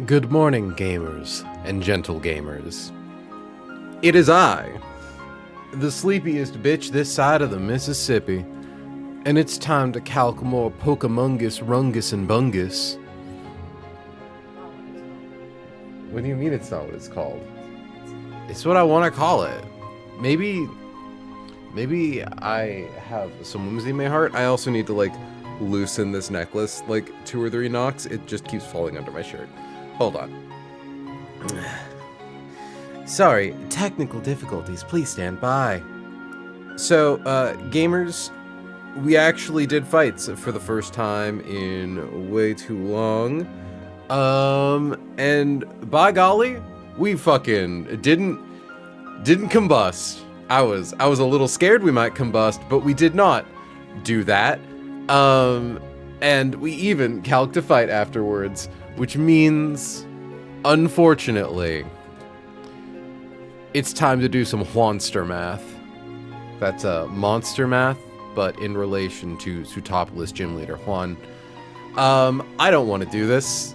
Good morning, gamers and gentle gamers. It is I, the sleepiest bitch this side of the Mississippi, and it's time to calc more Pokemongus, Rungus, and Bungus. What do you mean it's not what it's called? It's what I want to call it. Maybe I have some whimsy in my heart. I also need to, like, loosen this necklace, like, 2 or 3 knocks. It just keeps falling under my shirt. Hold on. Sorry, technical difficulties. Please stand by. So, gamers, we actually did fights for the first time in way too long. And by golly, we fucking didn't combust. I was a little scared we might combust, but we did not do that. And we even calced a fight afterwards, which means, unfortunately, it's time to do some Juanster math. That's monster math, but in relation to Sootopolis gym leader Juan. I don't want to do this.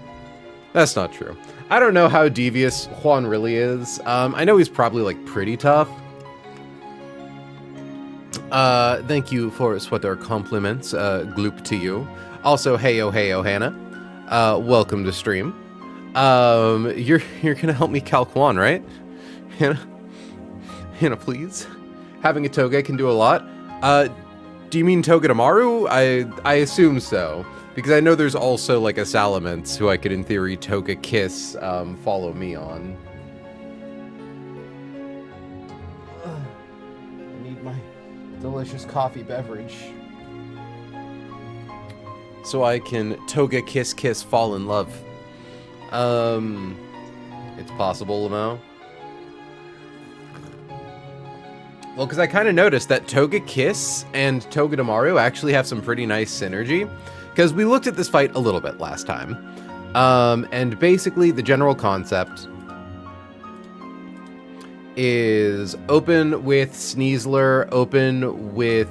That's not true. I don't know how devious Juan really is. I know he's probably, like, pretty tough. Thank you for sweater compliments, gloop to you. Also, heyo Hannah. Welcome to stream. You're gonna help me calc Juan, right? Hannah, please. Having a Toga can do a lot. Do you mean Togedemaru? I assume so. Because I know there's also, like, a Salamence who I could, in theory, Toga Kiss, follow me on. I need my delicious coffee beverage. So I can Toga Kiss fall in love. It's possible, Lamo. Well, because I kind of noticed that Toga Kiss and Togedemaru actually have some pretty nice synergy. Because we looked at this fight a little bit last time. And basically the general concept is open with Sneasler, open with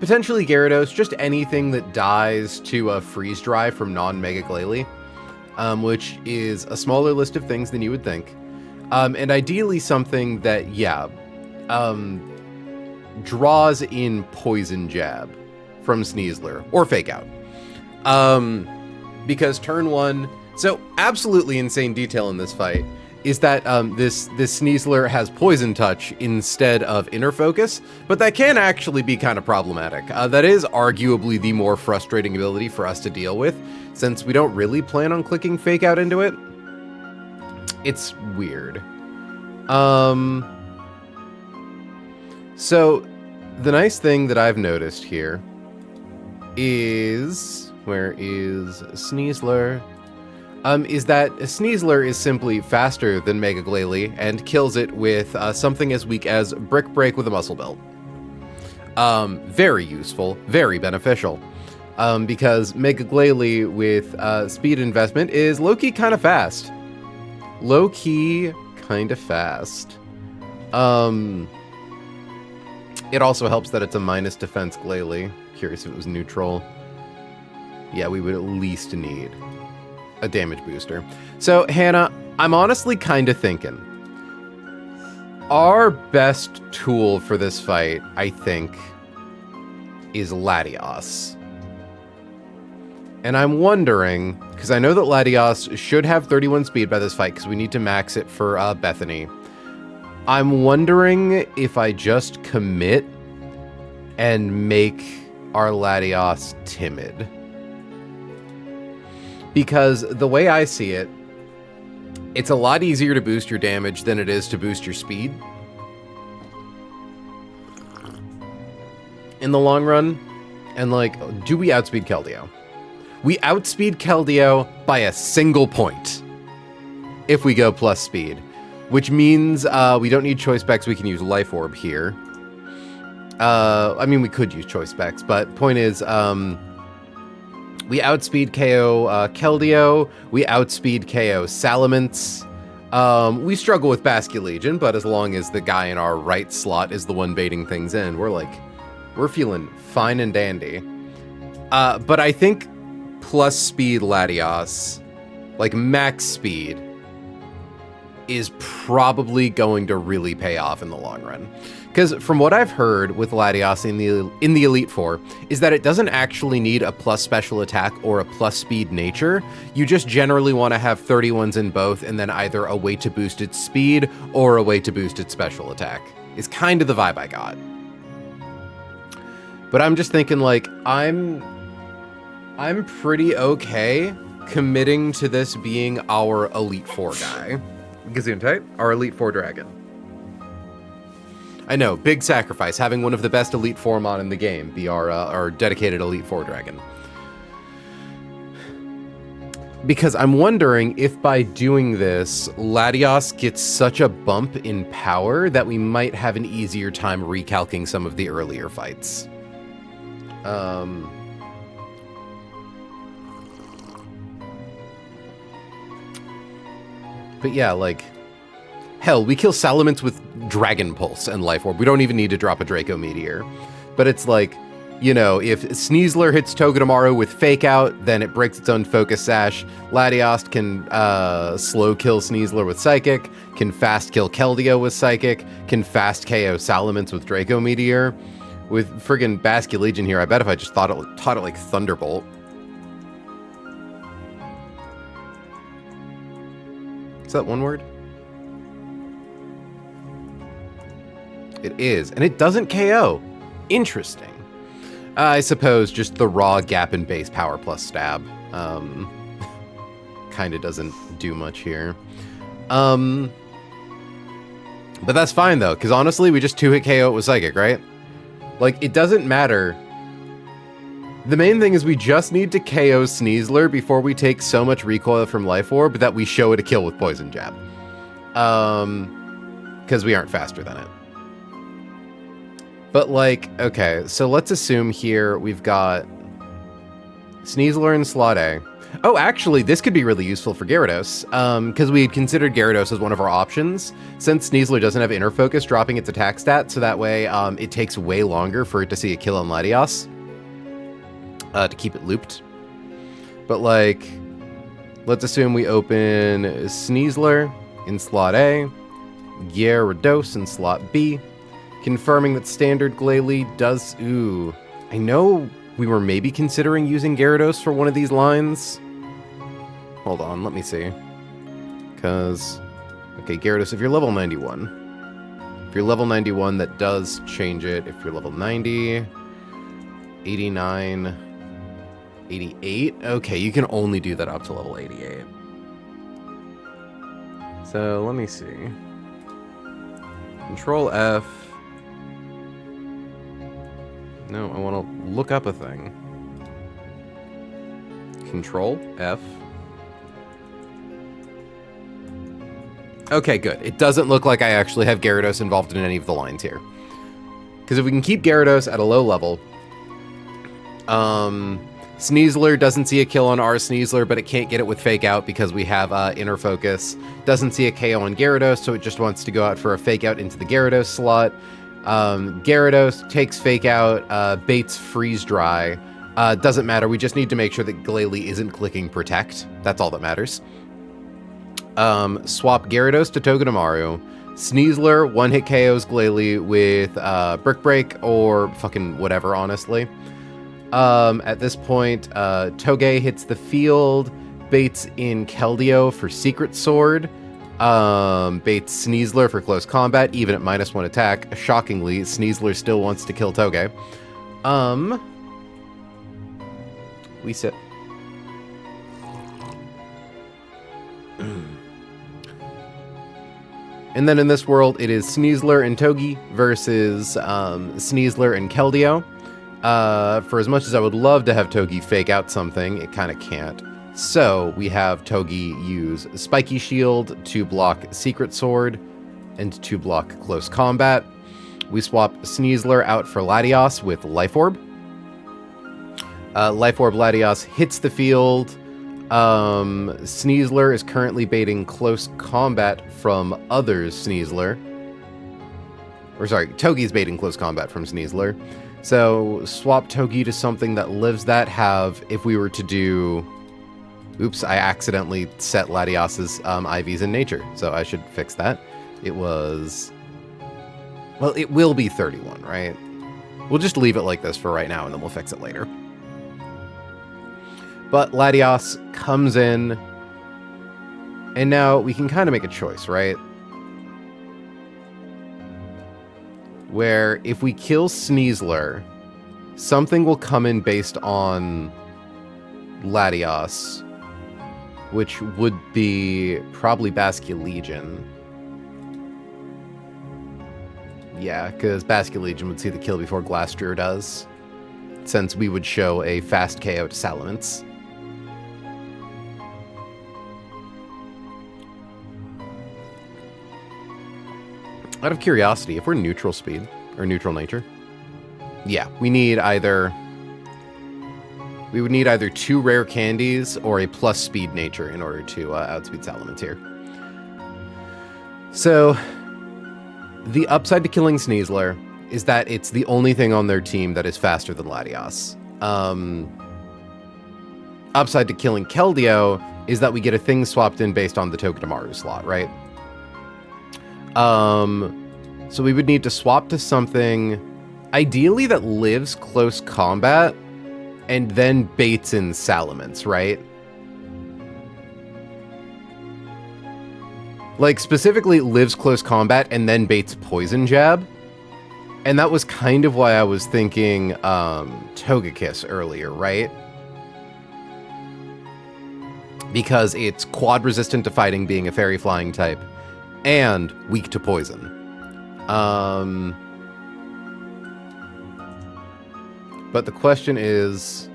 potentially Gyarados, just anything that dies to a freeze dry from non-Mega Glalie, which is a smaller list of things than you would think. And ideally something that, draws in Poison Jab from Sneasler, or Fake Out. Because turn 1, so absolutely insane detail in this fight, is that this Sneasler has Poison Touch instead of Inner Focus, but that can actually be kind of problematic. That is arguably the more frustrating ability for us to deal with, since we don't really plan on clicking Fake Out into it. It's weird. So, the nice thing that I've noticed here is... Where is Sneasler? Is that Sneasler is simply faster than Mega Glalie and kills it with something as weak as Brick Break with a Muscle Belt. Very useful, very beneficial. Because Mega Glalie with speed investment is low-key kind of fast. Low-key kind of fast. It also helps that it's a minus defense Glalie. Curious if it was neutral. Yeah, we would at least need a damage booster. So, Hannah, I'm honestly kind of thinking our best tool for this fight, I think, is Latios. And I'm wondering, because I know that Latios should have 31 speed by this fight, because we need to max it for Bethany. I'm wondering if I just commit and make our Latios timid. Because the way I see it, it's a lot easier to boost your damage than it is to boost your speed in the long run. And, like, do we outspeed Keldeo? We outspeed Keldeo by a single point if we go plus speed, which means we don't need choice specs. We can use Life Orb here. I mean, we could use choice specs, but point is, we outspeed KO Keldeo, we outspeed KO Salamence. We struggle with Basculegion, but as long as the guy in our right slot is the one baiting things in, we're feeling fine and dandy. But I think plus speed Latios like max speed, is probably going to really pay off in the long run. Because from what I've heard with Latios in the Elite Four, is that it doesn't actually need a plus special attack or a plus speed nature. You just generally want to have 31s in both, and then either a way to boost its speed or a way to boost its special attack. Is kind of the vibe I got. But I'm just thinking, like, I'm pretty okay committing to this being our Elite Four guy. Gesundheit, our Elite Four dragon. I know, big sacrifice, having one of the best Elite Four-mon in the game be our dedicated Elite Four dragon. Because I'm wondering if by doing this, Latios gets such a bump in power that we might have an easier time recalcing some of the earlier fights. But yeah, like, hell, we kill Salamence with Dragon Pulse and Life Orb. We don't even need to drop a Draco Meteor. But it's like, you know, if Sneasler hits Togedemaru with Fake Out, then it breaks its own Focus Sash. Latios can slow kill Sneasler with Psychic, can fast kill Keldeo with Psychic, can fast KO Salamence with Draco Meteor. With friggin' Basculegion here, I bet if I just taught it like Thunderbolt. Is that one word? It is, and it doesn't KO. Interesting. I suppose just the raw gap in base power plus stab kind of doesn't do much here. But that's fine though, because honestly, we just 2-hit KO it with Psychic, right? Like, it doesn't matter. The main thing is we just need to KO Sneasler before we take so much recoil from Life Orb that we show it a kill with Poison Jab. Because we aren't faster than it. But, like, okay, so let's assume here we've got Sneasler and Slot A. Oh, actually, this could be really useful for Gyarados, because we had considered Gyarados as one of our options. Since Sneasler doesn't have Inner Focus, dropping its attack stat, so that way it takes way longer for it to see a kill on Latios, to keep it looped. But, like, let's assume we open Sneasler in slot A, Gyarados in slot B, confirming that standard Glalie does... Ooh, I know we were maybe considering using Gyarados for one of these lines. Hold on, let me see. Because... Okay, Gyarados, if you're level 91. If you're level 91, that does change it. If you're level 90, 89, 88. Okay, you can only do that up to level 88. So, let me see. Control F. No, I want to look up a thing. Control F. Okay, good. It doesn't look like I actually have Gyarados involved in any of the lines here. Because if we can keep Gyarados at a low level, Sneasler doesn't see a kill on our Sneasler, but it can't get it with Fake Out because we have Inner Focus. Doesn't see a KO on Gyarados, so it just wants to go out for a Fake Out into the Gyarados slot. Gyarados takes Fake Out, baits Freeze Dry. Doesn't matter, we just need to make sure that Glalie isn't clicking Protect. That's all that matters. Swap Gyarados to Togedemaru. Sneasler one-hit KOs Glalie with Brick Break or fucking whatever, honestly. At this point, Toge hits the field, baits in Keldeo for Secret Sword, baits Sneasler for Close Combat, even at -1 attack. Shockingly, Sneasler still wants to kill Toge. We sit. And then in this world, it is Sneasler and Togi versus Sneasler and Keldeo. For as much as I would love to have Togi Fake Out something, it kind of can't. So we have Togi use Spiky Shield to block Secret Sword and to block Close Combat. We swap Sneasler out for Latios with Life Orb. Life Orb Latios hits the field. Sneasler is currently baiting Close Combat from others Sneasler. Or sorry, Togi's baiting Close Combat from Sneasler. So swap Togi to something that lives that. Have, if we were to do Oops, I accidentally set Latias's IVs in nature, so I should fix that. It was... Well, it will be 31, right? We'll just leave it like this for right now, and then we'll fix it later. But Latias comes in, and now we can kind of make a choice, right? Where if we kill Sneasler, something will come in based on Latias, which would be probably Basculegion. Yeah, because Basculegion would see the kill before Glastrier does, since we would show a fast KO to Salamence. Out of curiosity, if we're neutral speed, or neutral nature, yeah, we need either... We would need either 2 rare candies or a plus speed nature in order to outspeed Salamence here. So, the upside to killing Sneasler is that it's the only thing on their team that is faster than Latias. Upside to killing Keldeo is that we get a thing swapped in based on the Togedemaru slot, right? So we would need to swap to something, ideally that lives close combat, and then baits in Salamence, right? Like, specifically lives close combat and then baits Poison Jab. And that was kind of why I was thinking Togekiss earlier, right? Because it's quad resistant to fighting, being a fairy flying type, and weak to poison. But the question is,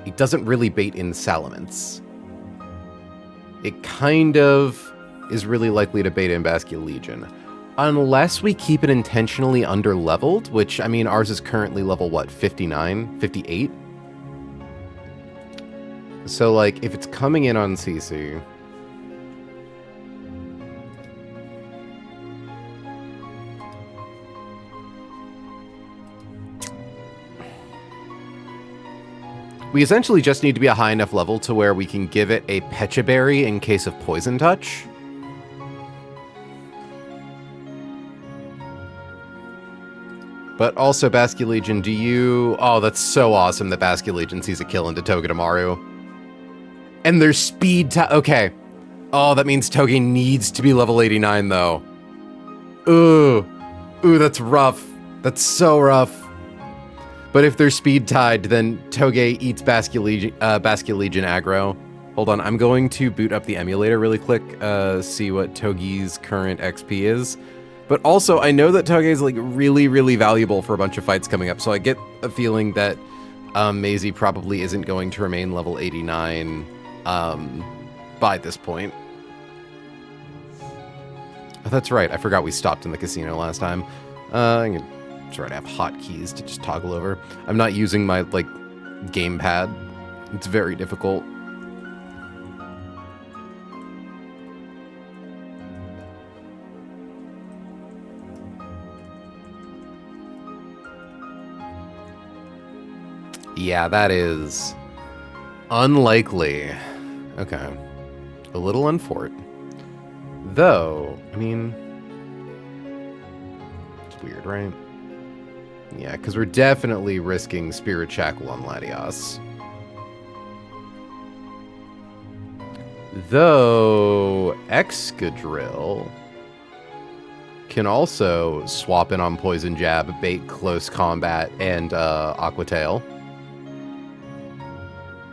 it doesn't really bait in Salamence. It kind of is really likely to bait in Basculegion. Unless we keep it intentionally under-leveled, which, I mean, ours is currently level, what, 59? 58? So, like, if it's coming in on CC... We essentially just need to be a high enough level to where we can give it a Pecha Berry in case of Poison Touch. But also, Basculegion, do you... Oh, that's so awesome that Basculegion sees a kill into Togedemaru. And there's speed... Okay. Oh, that means Toge needs to be level 89, though. Ooh. Ooh, that's rough. That's so rough. But if they're speed tied, then Toge eats Basculegion aggro. Hold on, I'm going to boot up the emulator really quick, see what Toge's current XP is. But also, I know that Toge is like really, really valuable for a bunch of fights coming up, so I get a feeling that Maisie probably isn't going to remain level 89 by this point. Oh, that's right, I forgot we stopped in the casino last time. I'm gonna try to have hotkeys to just toggle over. I'm not using my, like, gamepad. It's very difficult. Yeah, that is unlikely. Okay. A little unfort. Though, I mean, it's weird, right? Yeah, because we're definitely risking Spirit Shackle on Latias. Though, Excadrill can also swap in on Poison Jab, bait Close Combat, and Aqua Tail.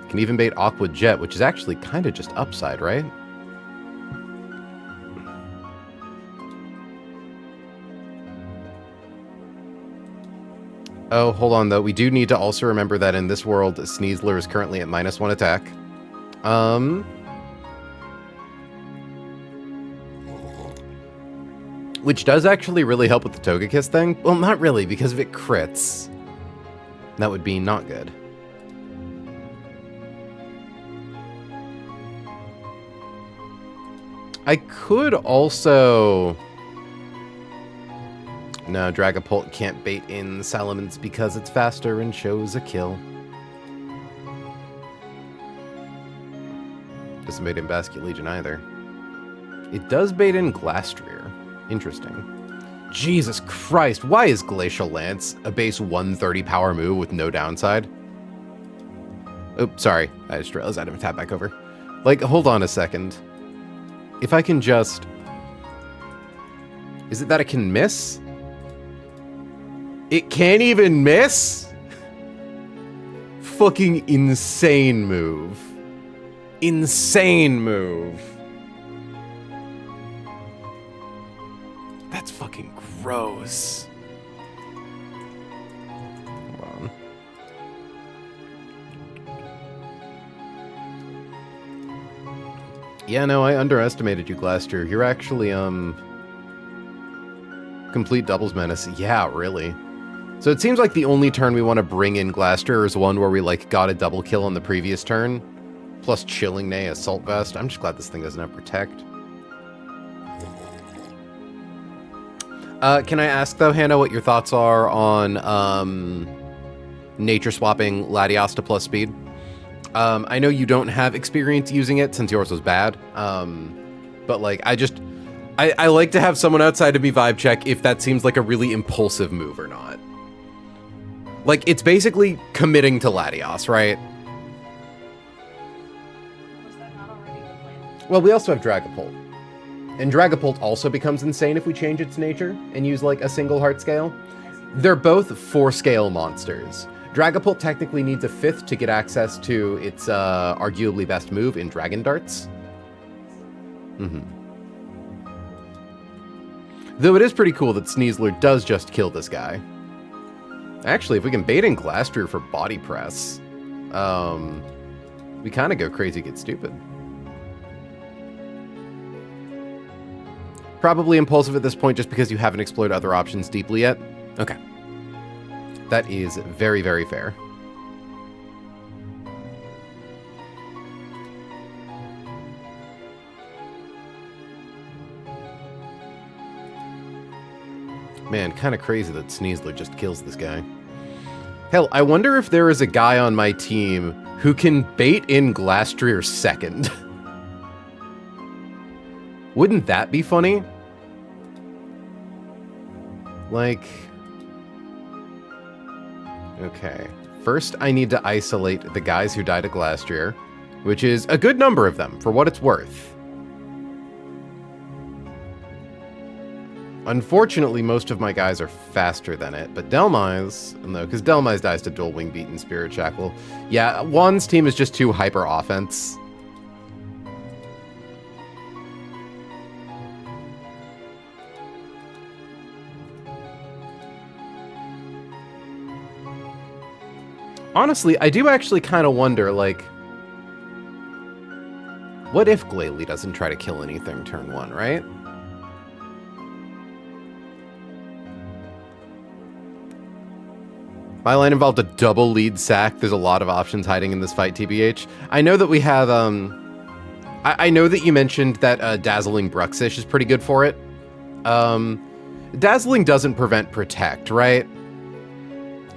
Can even bait Aqua Jet, which is actually kind of just upside, right? Oh, hold on, though. We do need to also remember that in this world, Sneasler is currently at -1 attack. Which does actually really help with the Togekiss thing. Well, not really, because if it crits, that would be not good. I could also... No, Dragapult can't bait in Salamence because it's faster and shows a kill. doesn't bait in Basket Legion either. It does bait in Glastrier. Interesting. Jesus Christ, why is Glacial Lance a base 130 power move with no downside? Oops, sorry. I just realized I didn't tap back over. Like, hold on a second. If I can just... Is it that it can miss? It can't even miss? Fucking insane move. Insane move. That's fucking gross. Hold on. Yeah, no, I underestimated you, Glaster. You're actually, complete doubles menace. Yeah, really. So it seems like the only turn we want to bring in Glaster is one where we, like, got a double kill on the previous turn. Plus Chilling Neigh, Assault Vest. I'm just glad this thing doesn't have Protect. Can I ask, though, Hannah, what your thoughts are on, nature swapping Latios to plus speed? I know you don't have experience using it since yours was bad. But, like, I like to have someone outside of me vibe check if that seems like a really impulsive move or not. Like, it's basically committing to Latios, right? Was that not already the plan? Well, we also have Dragapult. And Dragapult also becomes insane if we change its nature and use, like, a single heart scale. They're both 4-scale monsters. Dragapult technically needs a 5th to get access to its arguably best move in Dragon Darts. Though it is pretty cool that Sneasler does just kill this guy. Actually, if we can bait in Glastrier for body press, we kind of go crazy, get stupid. Probably impulsive at this point just because you haven't explored other options deeply yet. Okay. That is very, very fair. Man, kind of crazy that Sneasler just kills this guy. Hell, I wonder if there is a guy on my team who can bait in Glastrier second. Wouldn't that be funny? Like... Okay. First, I need to isolate the guys who died at Glastrier, which is a good number of them, for what it's worth. Unfortunately, most of my guys are faster than it, but Delmise, no, because Delmise dies to Dual Wing Beat and Spirit Shackle. Yeah, Juan's team is just too hyper offense. Honestly, I do actually kind of wonder, like, what if Glalie doesn't try to kill anything turn 1, right? My line involved a double lead sack. There's a lot of options hiding in this fight, TBH. I know that we have, I know that you mentioned that Dazzling Bruxish is pretty good for it. Dazzling doesn't prevent Protect, right?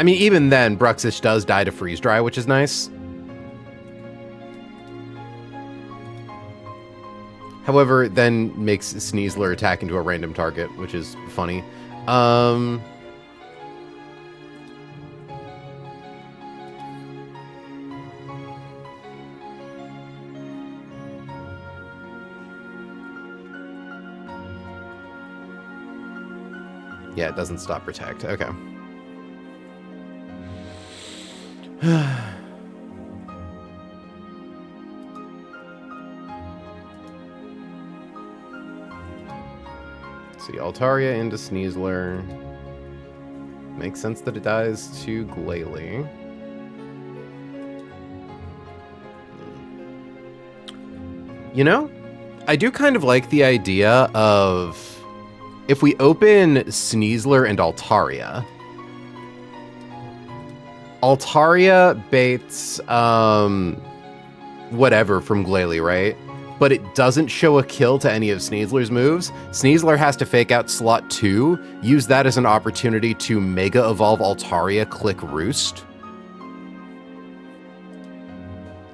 I mean, even then, Bruxish does die to Freeze Dry, which is nice. However, then makes Sneasler attack into a random target, which is funny. Yeah, it doesn't stop Protect. Okay. See, Altaria into Sneasler. Makes sense that it dies to Glalie. You know, I do kind of like the idea of if we open Sneasler and Altaria. Altaria baits whatever from Glalie, right? But it doesn't show a kill to any of Sneasler's moves. Sneasler has to fake out slot 2, use that as an opportunity to Mega Evolve Altaria, click Roost.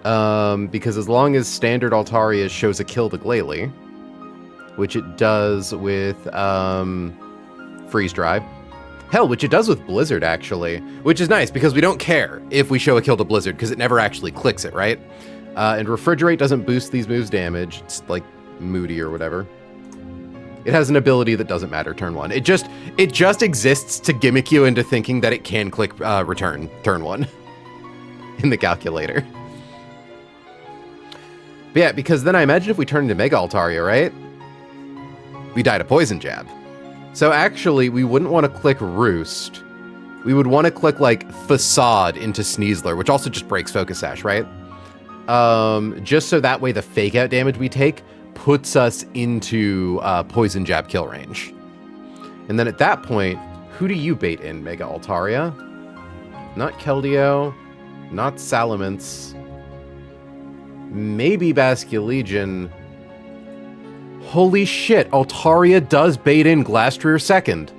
Because as long as standard Altaria shows a kill to Glalie, which it does with Freeze Dry. Hell, which it does with Blizzard, actually, which is nice because we don't care if we show a kill to Blizzard because it never actually clicks it, right? And Refrigerate doesn't boost these moves' damage. It's like Moody or whatever. It has an ability that doesn't matter turn 1. It just exists to gimmick you into thinking that it can click return turn 1 in the calculator. But yeah, because then I imagine if we turn into Mega Altaria, right? We die to Poison Jab. So actually, we wouldn't want to click Roost. We would want to click, like, Facade into Sneasler, which also just breaks Focus Sash, right? Just so that way the Fake Out damage we take puts us into Poison Jab kill range. And then at that point, who do you bait in, Mega Altaria? Not Keldeo, not Salamence, maybe Basculegion. Holy shit, Altaria does bait in Glastrier second.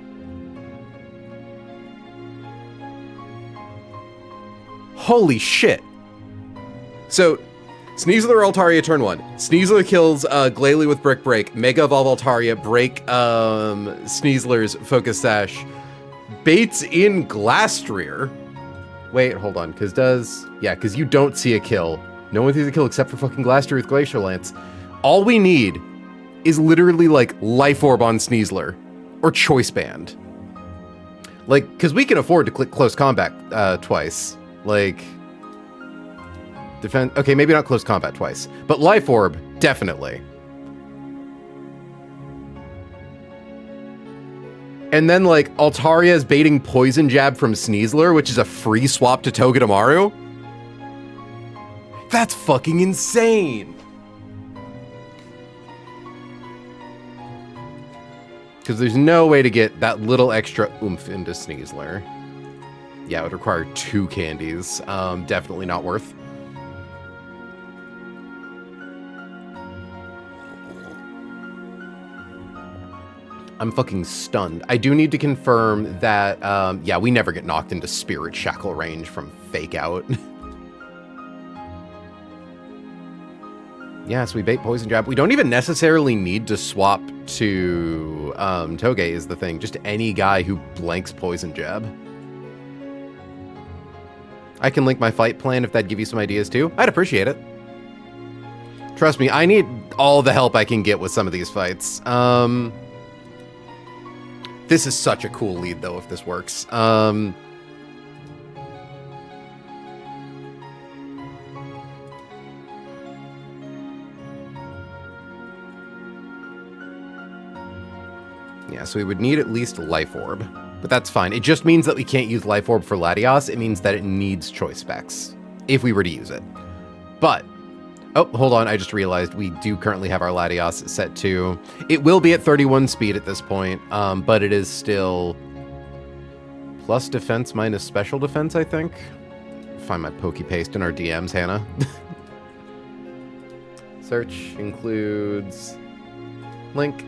Holy shit. So, Sneasler Altaria turn 1. Sneasler kills Glalie with Brick Break. Mega Evolve Altaria, break Sneasler's Focus Sash. Baits in Glastrier. Wait, hold on, because you don't see a kill. No one sees a kill except for fucking Glastrier with Glacial Lance. All we need is literally like Life Orb on Sneasler or Choice Band. Like, because we can afford to click Close Combat twice. Like, defense. Okay, maybe not Close Combat twice, but Life Orb, definitely. And then, like, Altaria is baiting Poison Jab from Sneasler, which is a free swap to Togedemaru. That's fucking insane! Because there's no way to get that little extra oomph into Sneasler. Yeah, it would require 2 candies. Definitely not worth. I'm fucking stunned. I do need to confirm that, yeah, we never get knocked into Spirit Shackle range from Fake Out. Yeah, so we bait Poison Jab. We don't even necessarily need to swap to Toge is the thing. Just any guy who blanks Poison Jab. I can link my fight plan if that'd give you some ideas too. I'd appreciate it. Trust me, I need all the help I can get with some of these fights. This is such a cool lead though if this works. Yeah, so we would need at least Life Orb, but that's fine. It just means that we can't use Life Orb for Latios. It means that it needs Choice Specs, if we were to use it. But, oh, hold on, I just realized we do currently have our Latios set to, it will be at 31 speed at this point, but it is still plus defense minus special defense, I think. Find my Pokepaste in our DMs, Hannah. Search includes link.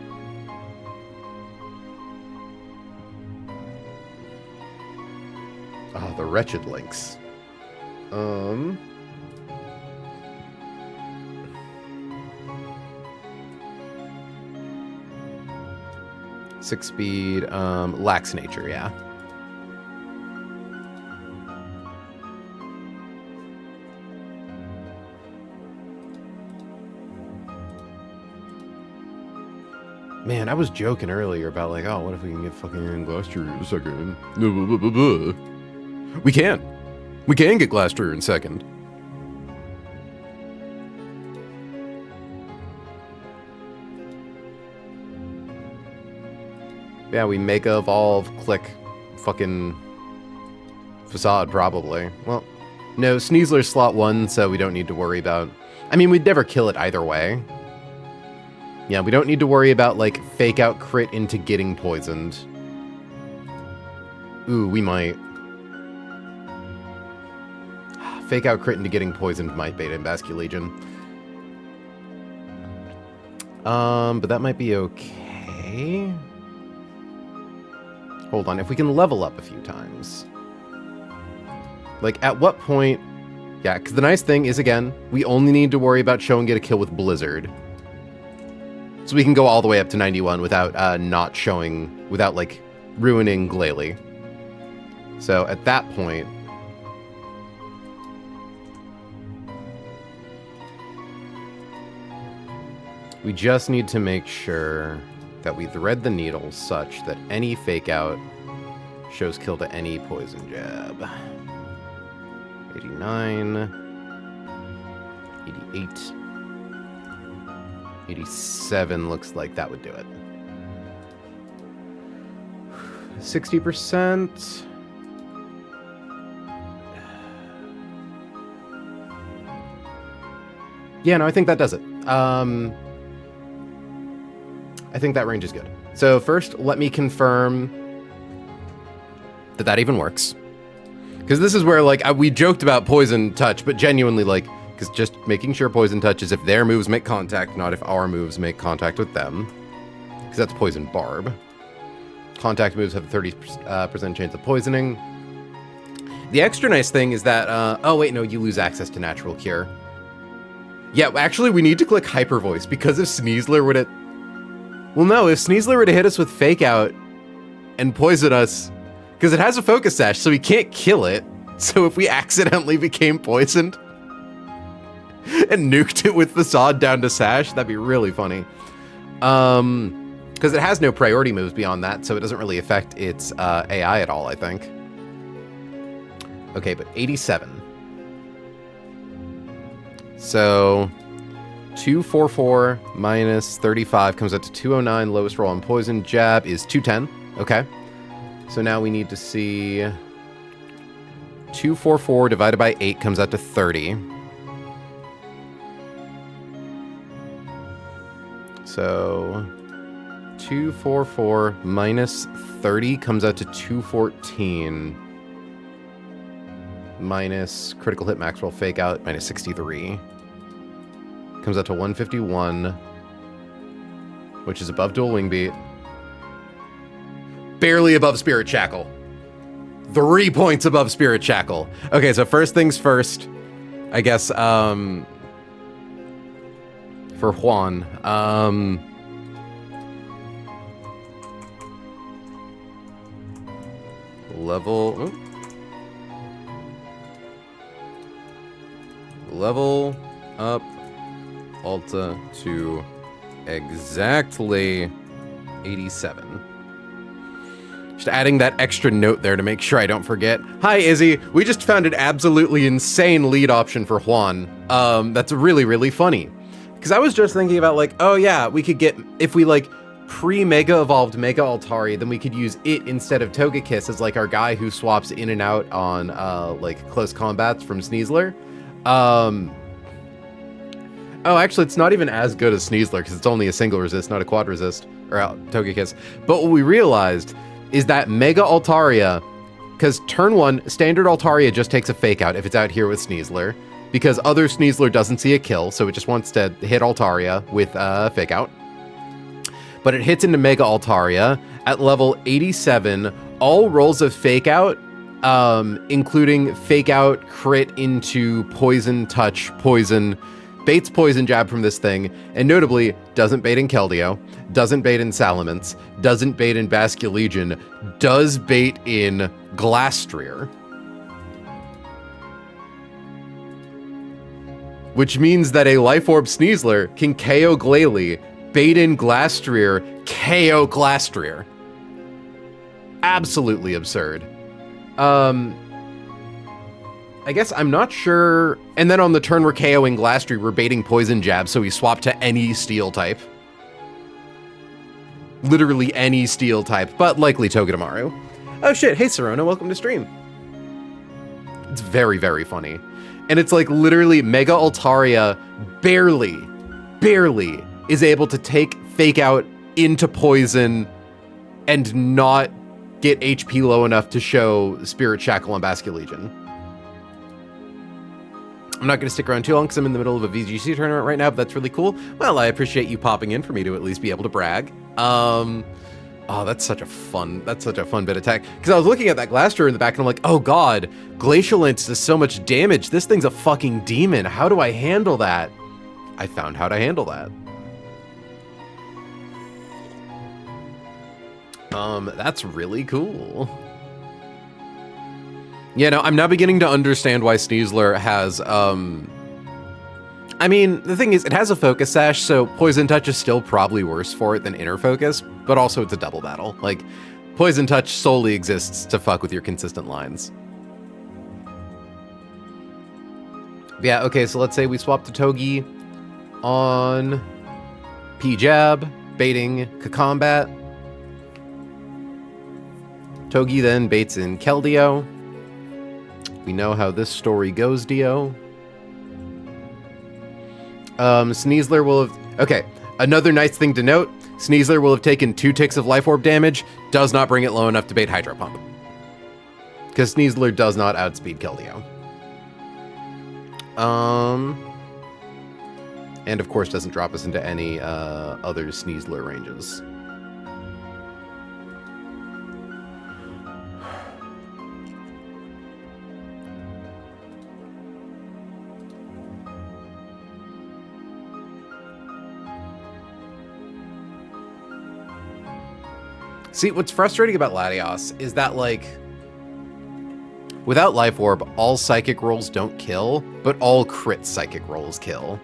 Oh, the wretched links. 6 speed, lax nature, yeah. Man, I was joking earlier about like, oh, what if we can get fucking Glastrier in second? We can. We can get Glastrier in second. Yeah, we Mega Evolve, click fucking Facade, probably. Well, no, Sneasler's slot 1, so we don't need to worry about... I mean, we'd never kill it either way. Yeah, we don't need to worry about, like, Fake Out crit into getting poisoned. Ooh, we might. Fake Out crit into getting poisoned might bait in Basculegion. But that might be okay. Hold on, if we can level up a few times. Like, at what point Yeah, because the nice thing is, again, we only need to worry about show and get a kill with Blizzard. So we can go all the way up to 91 without not showing, without, like, ruining Glalie. So at that point, we just need to make sure that we thread the needle such that any fake out shows kill to any poison jab. 89, 88, 87 looks like that would do it. 60%. Yeah, no, I think that does it. I think that range is good. So first, let me confirm that that even works. Because this is where, like, we joked about poison touch, but genuinely, like, because just making sure poison touch is if their moves make contact, not if our moves make contact with them. Because that's poison barb. Contact moves have a 30% chance of poisoning. The extra nice thing is that, oh wait, no, you lose access to natural cure. Yeah, actually, we need to click hyper voice, because if Sneasler were to... Well, no, if Sneasler were to hit us with fake out and poison us, because it has a focus sash, so we can't kill it. So if we accidentally became poisoned and nuked it with the sod down to sash, that'd be really funny. Because it has no priority moves beyond that, so it doesn't really affect its AI at all, I think. Okay, but 87. So 244 minus 35 comes out to 209. Lowest roll on poison jab is 210. Okay. So now we need to see 244 divided by 8 comes out to 30. So 244 minus 30 comes out to 214. Minus critical hit max roll fake out minus 63. Comes out to 151. Which is above dual wing beat. Barely above Spirit Shackle. 3 points above Spirit Shackle. Okay, so first things first. I guess, for Juan. Level up Alta to exactly 87. Just adding that extra note there to make sure I don't forget. Hi, Izzy. We just found an absolutely insane lead option for Juan. That's really, really funny. Because I was just thinking about, like, oh yeah, we could get, if we, like, pre-Mega Evolved Mega Altari, then we could use it instead of Togekiss as, like, our guy who swaps in and out on, like, close combats from Sneasler. Oh, actually, it's not even as good as Sneasler, because it's only a single resist, not a quad resist, or Togekiss. But what we realized is that Mega Altaria, because turn 1, standard Altaria just takes a fake out if it's out here with Sneasler, because other Sneasler doesn't see a kill, so it just wants to hit Altaria with fake out. But it hits into Mega Altaria at level 87. All rolls of fake out, including fake out, crit into poison, touch, poison, baits poison jab from this thing, and notably doesn't bait in Keldeo, doesn't bait in Salamence, doesn't bait in Basculegion, does bait in Glastrier. Which means that a Life Orb Sneasler can KO Glalie, bait in Glastrier, KO Glastrier. Absolutely absurd. I guess I'm not sure. And then on the turn we're KOing Glastrier, we're baiting Poison Jab, so we swap to any Steel type. Literally any Steel type, but likely Togedemaru. Oh shit, hey Serona, welcome to stream. It's very, very funny. And it's like literally Mega Altaria barely is able to take fake out into poison and not get HP low enough to show Spirit Shackle on Basculegion. I'm not going to stick around too long because I'm in the middle of a VGC tournament right now, but that's really cool. Well, I appreciate you popping in for me to at least be able to brag. Oh, that's such a fun bit of tech. Because I was looking at that Glastrier in the back and I'm like, oh god, Glacial Lance does so much damage. This thing's a fucking demon. How do I handle that? I found how to handle that. That's really cool. Yeah, no, I'm now beginning to understand why Sneasler has, I mean, the thing is, it has a Focus Sash, so Poison Touch is still probably worse for it than Inner Focus, but also it's a double battle. Like, Poison Touch solely exists to fuck with your consistent lines. Yeah, okay, so let's say we swap to Togi on P-Jab, baiting K-Combat. Togi then baits in Keldeo. We know how this story goes, Dio. Sneasler will have... Okay, another nice thing to note. Sneasler will have taken 2 ticks of Life Orb damage. Does not bring it low enough to bait Hydro Pump. Because Sneasler does not outspeed Keldeo. And of course doesn't drop us into any other Sneasler ranges. See, what's frustrating about Latios is that, like, without Life Orb, all Psychic rolls don't kill, but all crit Psychic rolls kill.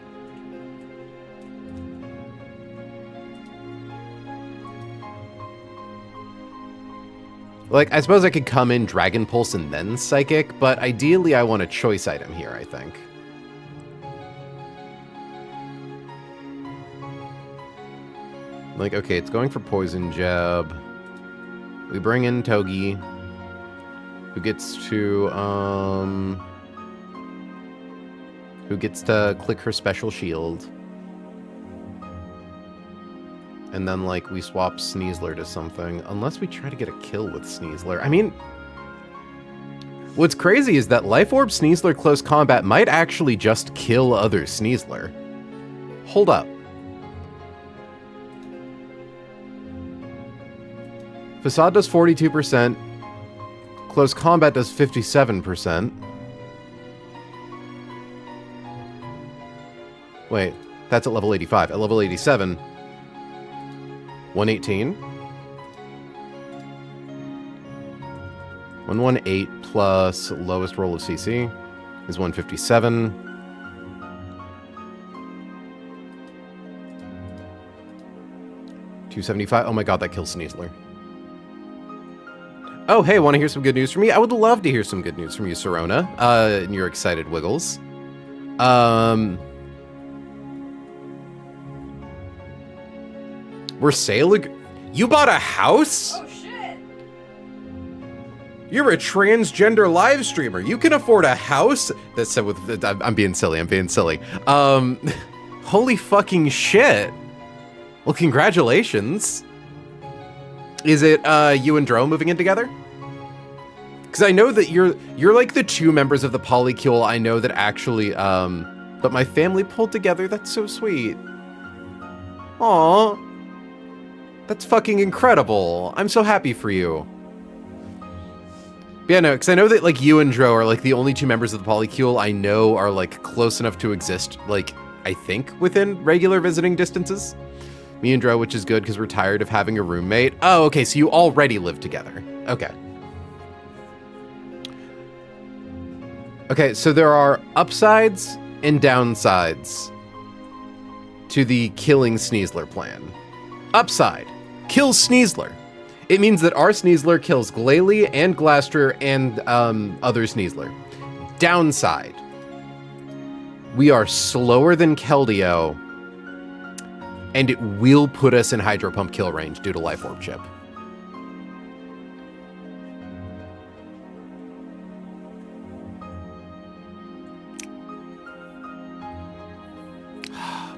Like, I suppose I could come in Dragon Pulse and then Psychic, but ideally I want a choice item here, I think. Like, okay, it's going for Poison Jab. We bring in Togi, who gets to click her special shield. And then, like, we swap Sneasler to something, unless we try to get a kill with Sneasler. I mean, what's crazy is that Life Orb Sneasler close combat might actually just kill other Sneasler. Hold up. Facade does 42%. Close combat does 57%. Wait, that's at level 85. At level 87, 118. 118 plus lowest roll of CC is 157. 275. Oh my god, that kills Sneasler. Oh, hey, want to hear some good news from me? I would love to hear some good news from you, Serona, and your excited wiggles. We're sailing... You bought a house? Oh shit! You're a transgender live streamer. You can afford a house? That's said with... I'm being silly, Holy fucking shit. Well, congratulations. Is it you and Dro moving in together? Because I know that you're like the 2 members of the Polycule I know that actually but my family pulled together. That's so sweet. Aw. That's fucking incredible. I'm so happy for you. But yeah, no, because I know that like you and Dro are like the only 2 members of the Polycule I know are like close enough to exist, like I think within regular visiting distances. Me and Dro, which is good because we're tired of having a roommate. Oh, okay, so you already live together. Okay. Okay, so there are upsides and downsides to the killing Sneasler plan. Upside, kill Sneasler. It means that our Sneasler kills Glalie and Glastrier and other Sneasler. Downside, we are slower than Keldeo, and it will put us in Hydro Pump kill range due to Life Orb chip.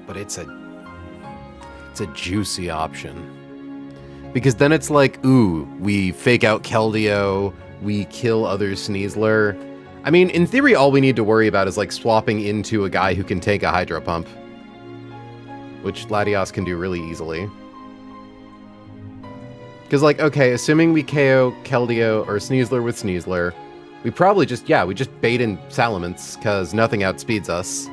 But it's a juicy option. Because then it's like, ooh, we fake out Keldeo, we kill other Sneasler. I mean, in theory, all we need to worry about is like swapping into a guy who can take a Hydro Pump, which Latios can do really easily. Because, like, okay, assuming we KO Keldeo or Sneasler with Sneasler, we probably just, we just bait in Salamence, because nothing outspeeds us.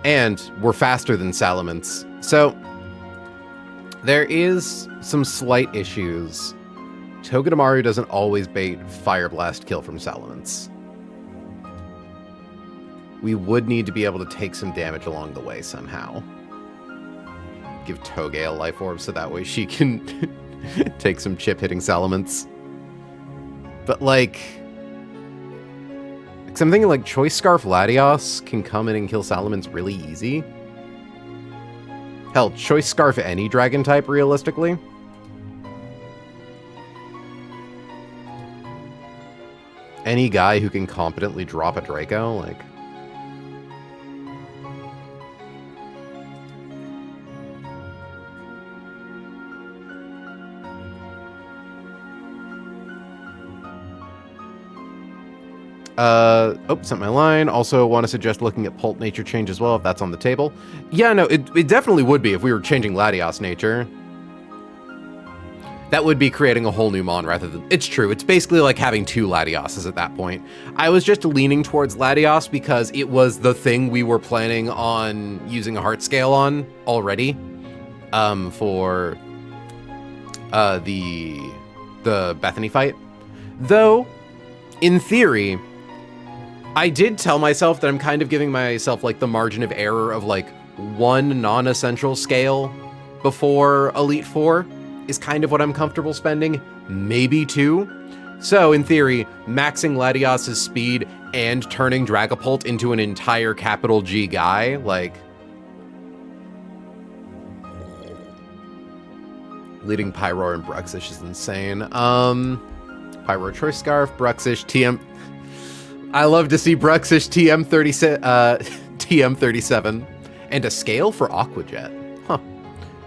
And we're faster than Salamence. So, there is some slight issues. Togedemaru doesn't always bait Fire Blast kill from Salamence. We would need to be able to take some damage along the way somehow. Give Toge a Life Orb so that way she can take some chip hitting Salamence. But like I'm thinking like Choice Scarf Latios can come in and kill Salamence really easy. Hell, Choice Scarf any dragon type realistically. Any guy who can competently drop a Draco, like... sent my line. Also want to suggest looking at Pult Nature change as well, if that's on the table. Yeah, no, it definitely would be if we were changing Latios Nature. That would be creating a whole new Mon rather than... It's true, it's basically like having two Latioses at that point. I was just leaning towards Latios because it was the thing we were planning on using a Heart Scale on already. For the Bethany fight. Though, in theory... I did tell myself that I'm kind of giving myself, like, the margin of error of, like, one non-essential scale before Elite Four is kind of what I'm comfortable spending. Maybe two. So, in theory, maxing Latios' speed and turning Dragapult into an entire capital G guy, like... Leading Pyroar and Bruxish is insane. Pyroar Choice Scarf, Bruxish, TM... I love to see Bruxish TM37 and a scale for Aqua Jet. Huh.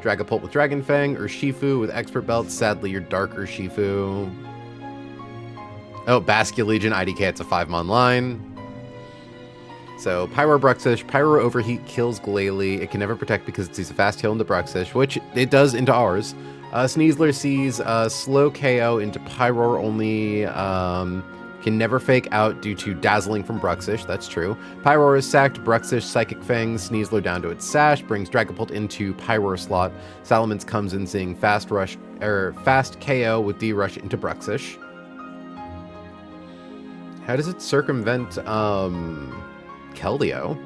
Dragapult with Dragon Fang, Urshifu with Expert Belt. Sadly, your Dark Urshifu. Oh, Basculegion, IDK, it's a 5-mon line. So, Pyroar Bruxish. Pyroar Overheat kills Glalie. It can never protect because it sees a fast heal into Bruxish, which it does into ours. Sneasler sees slow KO into Pyroar only... Can never fake out due to dazzling from Bruxish, that's true. Pyroar is sacked, Bruxish, Psychic Fang, Sneasler down to its sash, brings Dragapult into Pyroar slot. Salamence comes in seeing fast KO with D-Rush into Bruxish. How does it circumvent, Keldeo?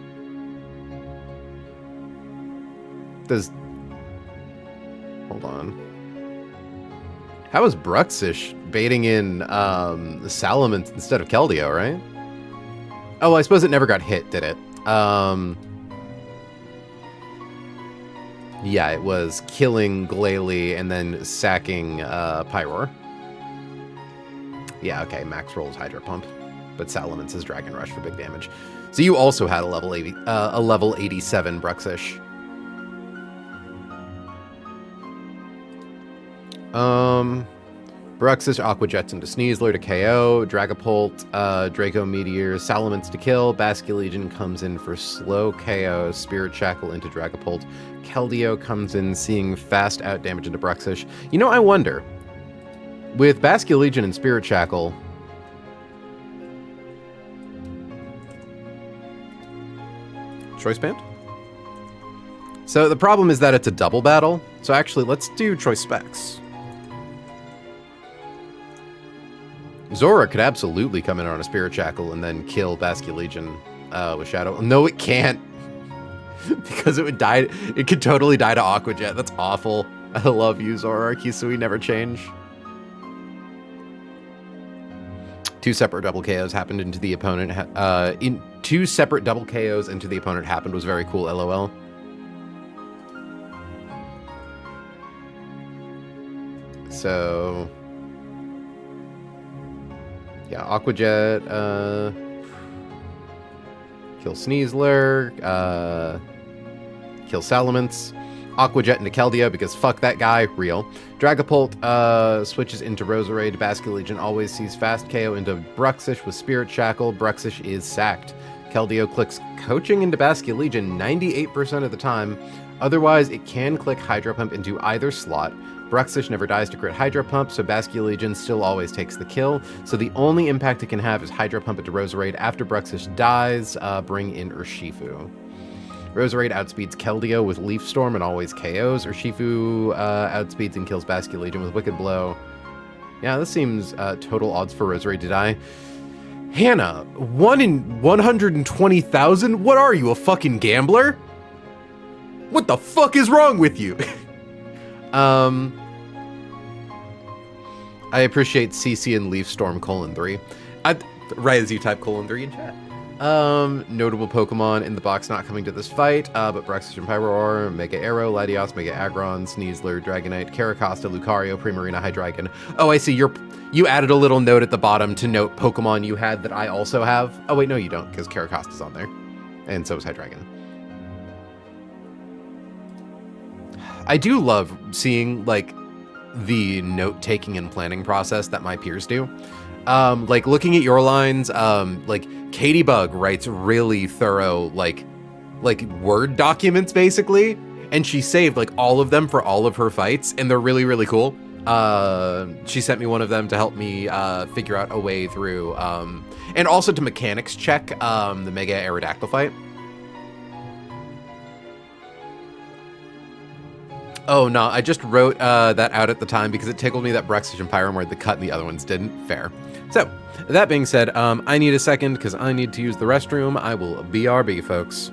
Hold on. How is Bruxish baiting in Salamence instead of Keldeo, right? Oh, I suppose it never got hit, did it? Yeah, it was killing Glalie and then sacking Pyroar. Yeah, okay, max rolls Hydro Pump, but Salamence is Dragon Rush for big damage. So you also had a level 87 Bruxish. Bruxish Aqua Jets into Sneasler to KO, Dragapult, Draco Meteor, Salamence to kill, Basculegion comes in for slow KO, Spirit Shackle into Dragapult, Keldeo comes in seeing fast out damage into Bruxish. You know, I wonder, with Basculegion and Spirit Shackle, Choice Band? So the problem is that it's a double battle, so actually let's do Choice Specs. Zora could absolutely come in on a Spirit Shackle and then kill Basculegion with Shadow. No, it can't. Because it would die. It could totally die to Aqua Jet. That's awful. I love you, Zora. Kisui never change. Two separate double KOs happened into the opponent. In two separate double KOs into the opponent happened was very cool, LOL. So... yeah, Aqua Jet, kill Sneasler, kill Salamence, Aqua Jet into Keldeo because fuck that guy, real. Dragapult switches into Roserade, Basculegion always sees fast KO into Bruxish with Spirit Shackle, Bruxish is sacked. Keldeo clicks Coaching into Basculegion 98% of the time. Otherwise, it can click Hydro Pump into either slot. Bruxish never dies to crit Hydro Pump, so Basculegion still always takes the kill. So the only impact it can have is Hydro Pump into Roserade. After Bruxish dies, bring in Urshifu. Roserade outspeeds Keldeo with Leaf Storm and always KOs. Urshifu outspeeds and kills Basculegion with Wicked Blow. Yeah, this seems total odds for Roserade to die. Hannah, 1 in 120,000? What are you, a fucking gambler? What the fuck is wrong with you? I appreciate CC and Leaf Storm :3. Right as you type :3 in chat. Notable Pokemon in the box not coming to this fight, but Bruxish and Pyroar, Mega Arrow, Latios, Mega Aggron, Sneasler, Dragonite, Caracosta, Lucario, Primarina, Hydreigon. Oh, I see. You added a little note at the bottom to note Pokemon you had that I also have. Oh, wait, no, you don't, because Caracosta's on there. And so is Hydreigon. I do love seeing, like, the note-taking and planning process that my peers do. Like, looking at your lines, like, Katie Bug writes really thorough, like Word documents, basically. And she saved, like, all of them for all of her fights, and they're really, really cool. She sent me one of them to help me figure out a way through, and also to mechanics check the Mega Aerodactyl fight. Oh, no, I just wrote that out at the time because it tickled me that Bruxish and Pyram were the cut and the other ones didn't. Fair. So, that being said, I need a second because I need to use the restroom. I will BRB, folks.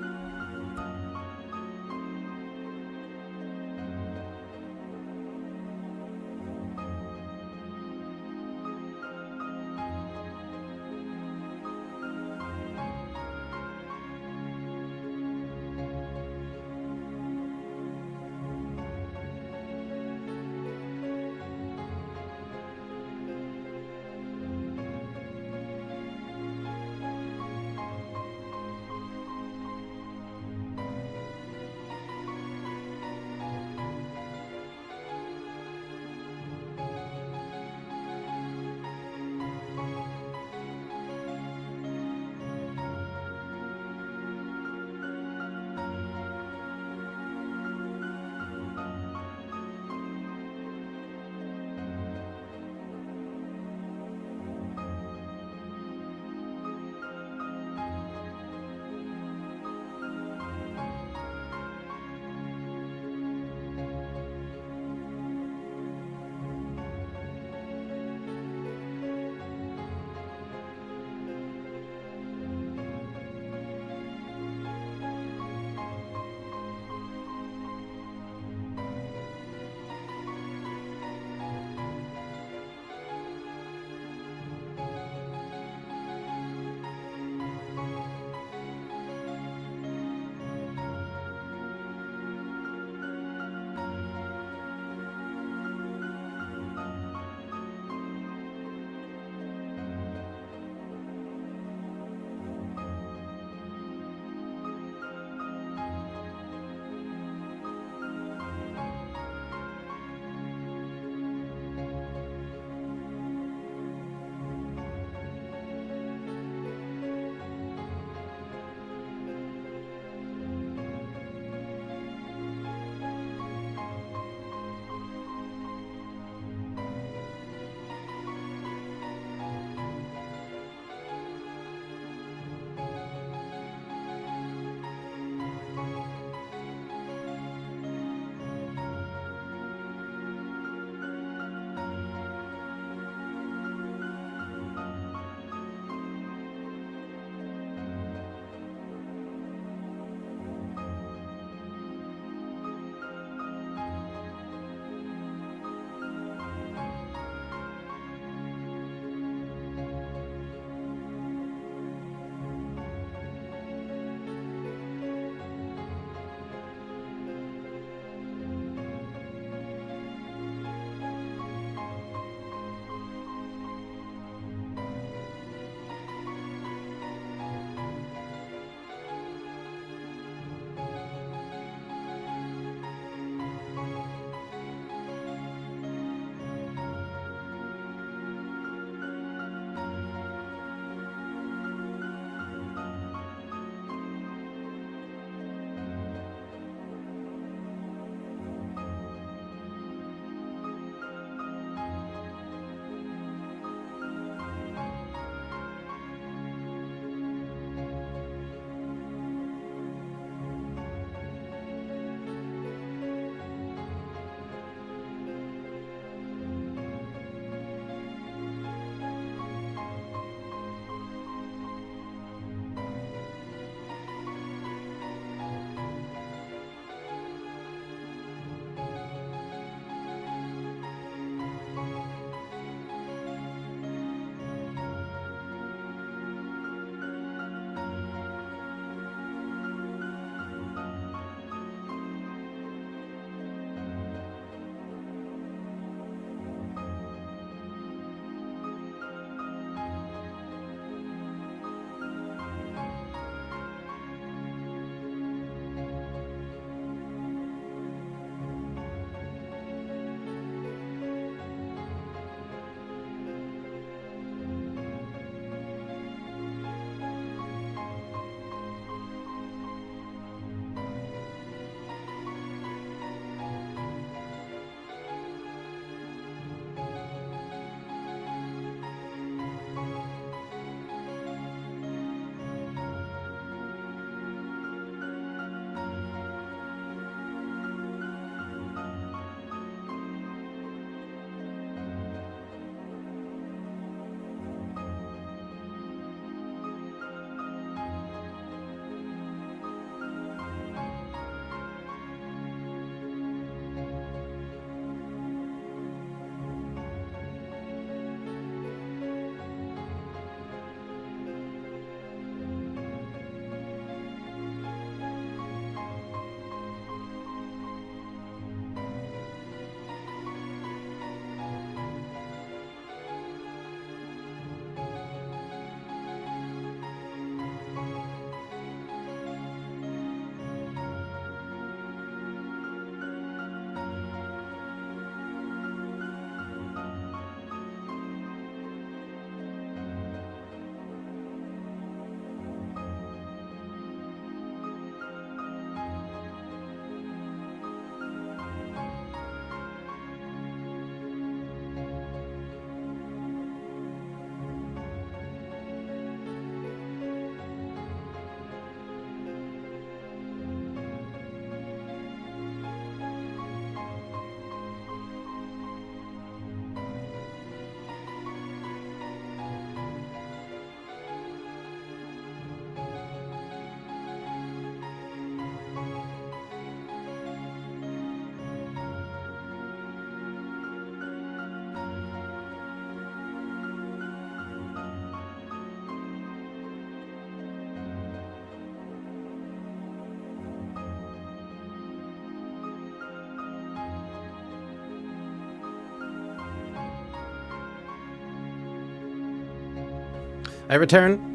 I return.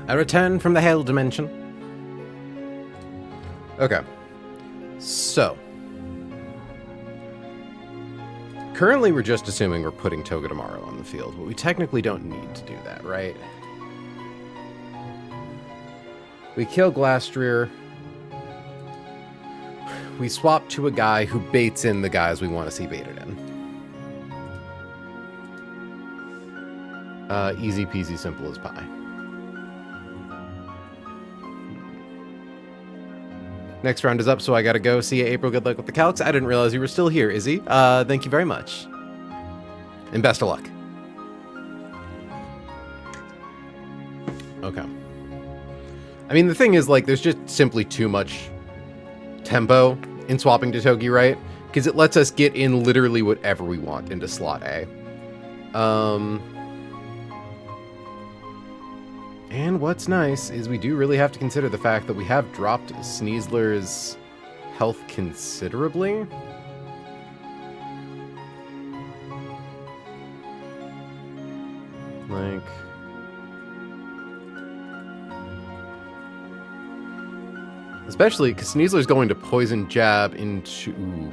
I return from the hell dimension. Okay. So. Currently, we're just assuming we're putting Togedemaru on the field, but we technically don't need to do that, right? We kill Glastrier. We swap to a guy who baits in the guys we want to see baited in. Easy peasy, simple as pie. Next round is up, so I gotta go. See you, April. Good luck with the calcs. I didn't realize you were still here, Izzy. Thank you very much. And best of luck. Okay. I mean, the thing is, like, there's just simply too much tempo in swapping to Togi, right? Because it lets us get in literally whatever we want into slot A. And what's nice is we do really have to consider the fact that we have dropped Sneasler's health considerably. Like... especially because Sneasler's going to poison jab into... Ooh.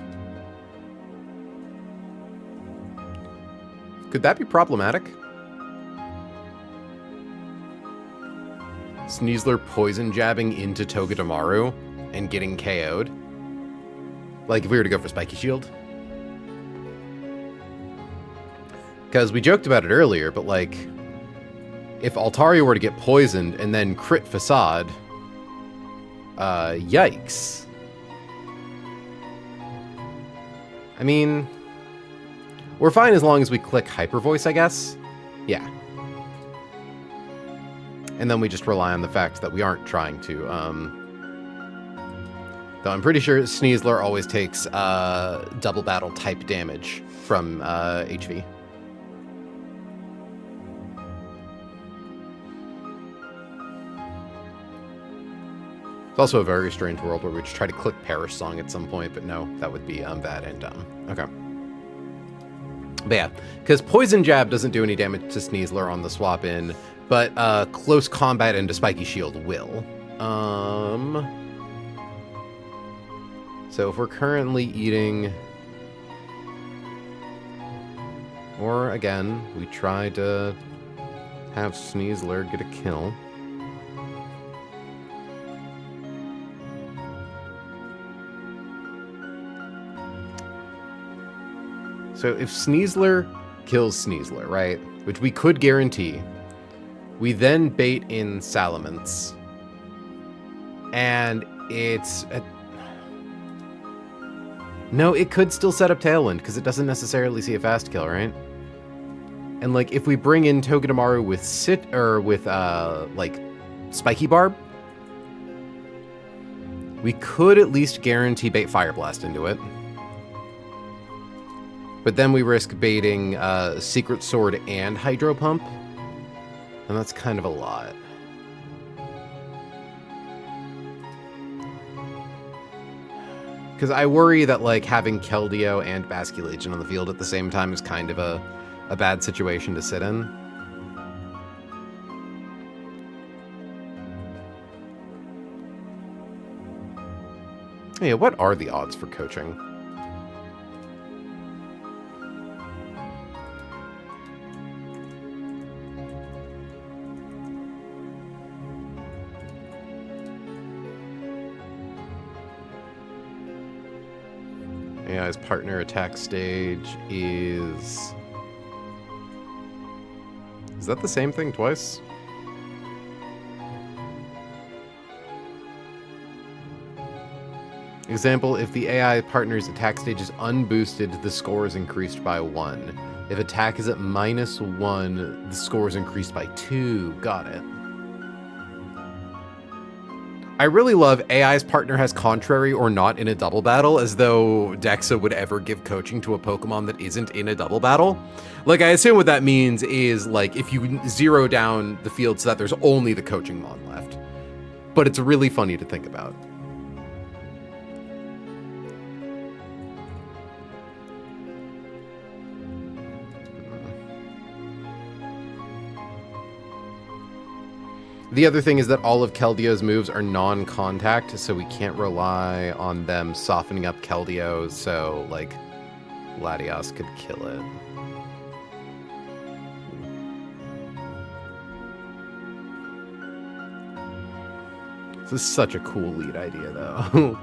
Could that be problematic? Sneasler poison jabbing into Togedemaru and getting KO'd. Like if we were to go for Spiky Shield. Because we joked about it earlier, but like... if Altaria were to get poisoned and then crit Facade... yikes. I mean... we're fine as long as we click Hyper Voice, I guess. Yeah. And then we just rely on the fact that we aren't trying to, though I'm pretty sure Sneasler always takes, double battle type damage from, HV. It's also a very strange world where we just try to click Perish Song at some point, but no, that would be, bad and dumb. Okay. But yeah, because Poison Jab doesn't do any damage to Sneasler on the swap in, but close combat into Spiky Shield will. So if we're currently eating... or again, we try to have Sneasler get a kill. So if Sneasler kills Sneasler, right, which we could guarantee, we then bait in Salamence, and it's... no, it could still set up Tailwind, because it doesn't necessarily see a fast kill, right? And, like, if we bring in Togedemaru with like, Spiky Barb, we could at least guarantee bait Fire Blast into it. But then we risk baiting Secret Sword and Hydro Pump. And that's kind of a lot. Because I worry that, like, having Keldeo and Basculation on the field at the same time is kind of a bad situation to sit in. Yeah, what are the odds for coaching? AI's partner attack stage is... is that the same thing twice? Example, if the AI partner's attack stage is unboosted, the score is increased by 1. If attack is at -1, the score is increased by 2. Got it. I really love AI's partner has contrary or not in a double battle, as though Dexa would ever give coaching to a Pokemon that isn't in a double battle. Like, I assume what that means is, like, if you zero down the field so that there's only the coaching Mon left. But it's really funny to think about. The other thing is that all of Keldeo's moves are non-contact, so we can't rely on them softening up Keldeo, so, like, Latios could kill it. This is such a cool lead idea, though.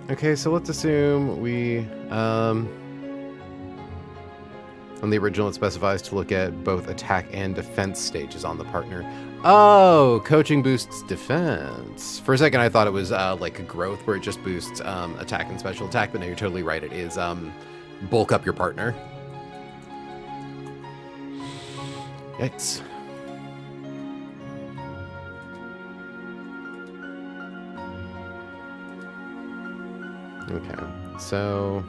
Okay, so let's assume we, on the original, it specifies to look at both attack and defense stages on the partner. Oh, coaching boosts defense. For a second, I thought it was like a growth where it just boosts attack and special attack, but no, you're totally right. It is bulk up your partner. Yikes. Okay, so...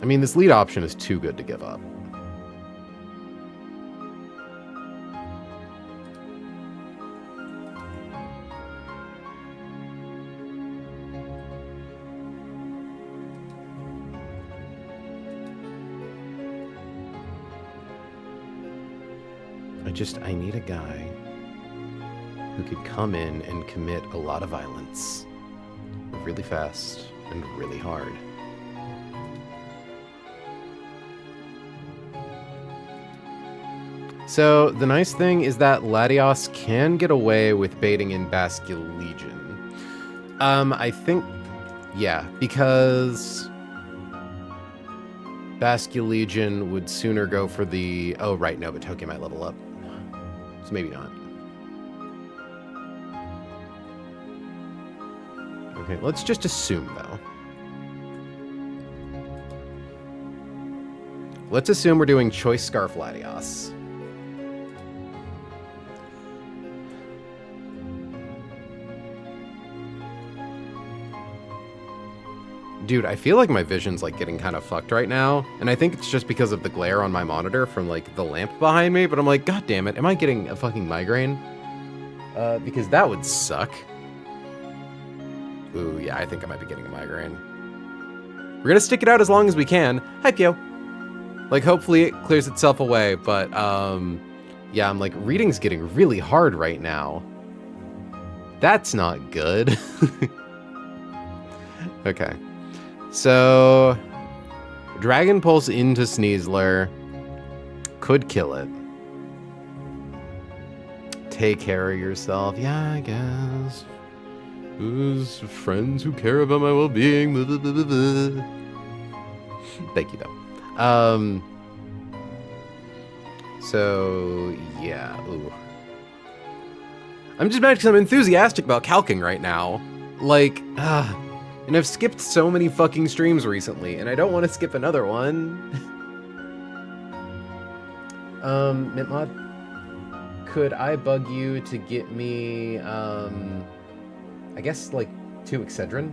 I mean, this lead option is too good to give up. I need a guy who could come in and commit a lot of violence really fast and really hard. So the nice thing is that Latios can get away with baiting in Basculegion. I think, yeah, because Basculegion would sooner go for the, oh right, no, but Toki might level up. So maybe not. Okay, let's just assume, though. Let's assume we're doing Choice Scarf Latios. Dude, I feel like my vision's like getting kind of fucked right now, and I think it's just because of the glare on my monitor from like the lamp behind me, but I'm like, god damn it, am I getting a fucking migraine? Because that would suck. Ooh, yeah, I think I might be getting a migraine. We're gonna stick it out as long as we can. Hi, Pio. Like, hopefully it clears itself away, but, yeah, I'm like, reading's getting really hard right now. That's not good. Okay. So, Dragon Pulse into Sneasler could kill it. Take care of yourself. Yeah, I guess. Who's friends who care about my well-being? Thank you, though. So, yeah. Ooh. I'm just mad because I'm enthusiastic about calcing right now. Like, and I've skipped so many fucking streams recently, and I don't want to skip another one. Mintmod, could I bug you to get me, I guess, like, 2 Excedrin?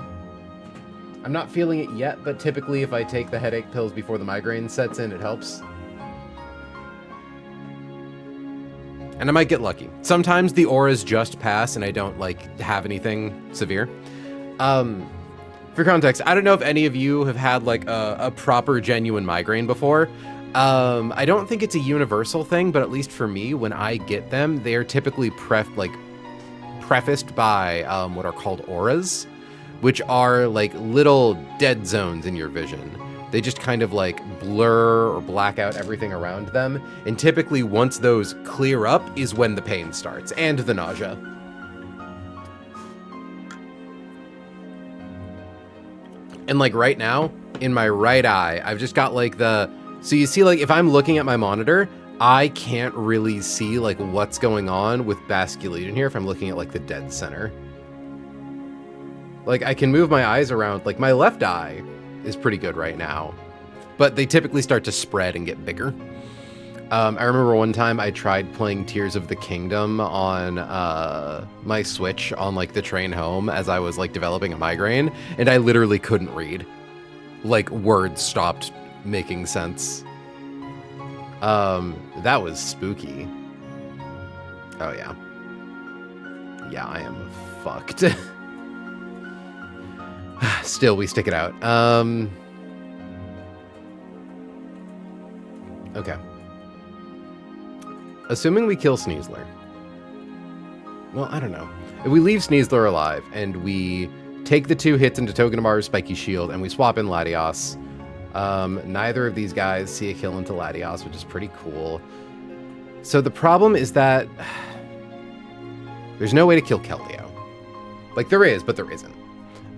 I'm not feeling it yet, but typically if I take the headache pills before the migraine sets in, it helps. And I might get lucky. Sometimes the auras just pass and I don't, like, have anything severe. For context, I don't know if any of you have had, like, a proper, genuine migraine before. I don't think it's a universal thing, but at least for me, when I get them, they are typically prefaced by what are called auras, which are, like, little dead zones in your vision. They just kind of, like, blur or black out everything around them, and typically once those clear up is when the pain starts, and the nausea. And, like, right now, in my right eye, I've just got, like, the... So you see, like, if I'm looking at my monitor, I can't really see, like, what's going on with Basculegion here if I'm looking at, like, the dead center. Like, I can move my eyes around. Like, my left eye is pretty good right now. But they typically start to spread and get bigger. I remember one time I tried playing Tears of the Kingdom on my Switch on, like, the train home as I was, like, developing a migraine, and I literally couldn't read. Like, words stopped making sense. That was spooky. Oh, yeah. Yeah, I am fucked. Still, we stick it out. Okay. Assuming we kill Sneasler. Well, I don't know. If we leave Sneasler alive and we take the 2 hits into Togedemaru's Spiky Shield and we swap in Latios, neither of these guys see a kill into Latios, which is pretty cool. So the problem is that there's no way to kill Keldeo. Like, there is, but there isn't.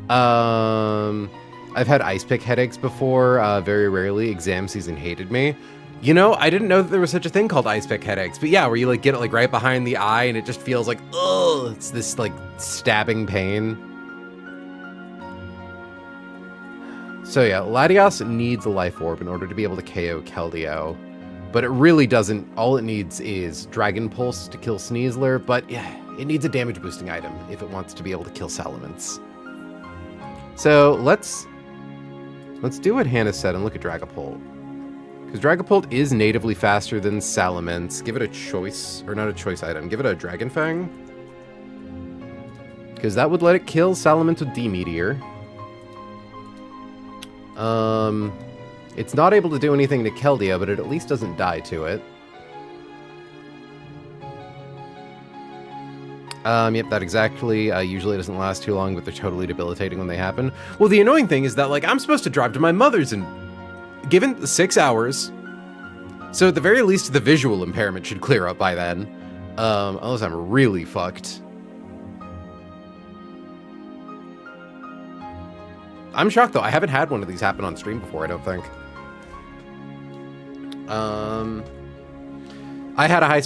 I've had Ice Pick headaches before, very rarely. Exam season hated me. You know, I didn't know that there was such a thing called Ice Pick headaches, but yeah, where you like get it like right behind the eye and it just feels like, ugh, it's this like stabbing pain. So yeah, Latios needs a Life Orb in order to be able to KO Keldeo, but it really doesn't. All it needs is Dragon Pulse to kill Sneasler, but yeah, it needs a damage boosting item if it wants to be able to kill Salamence. So let's do what Hannah said and look at Dragapult. Because Dragapult is natively faster than Salamence. Give it a choice, or not a choice item. Give it a Dragon Fang. Because that would let it kill Salamence with D-Meteor. It's not able to do anything to Keldeo, but it at least doesn't die to it. Yep, that exactly. Usually it doesn't last too long, but they're totally debilitating when they happen. Well, the annoying thing is that, like, I'm supposed to drive to my mother's and given 6 hours, so at the very least, the visual impairment should clear up by then. Unless I'm really fucked. I'm shocked, though. I haven't had one of these happen on stream before, I don't think. I had a high...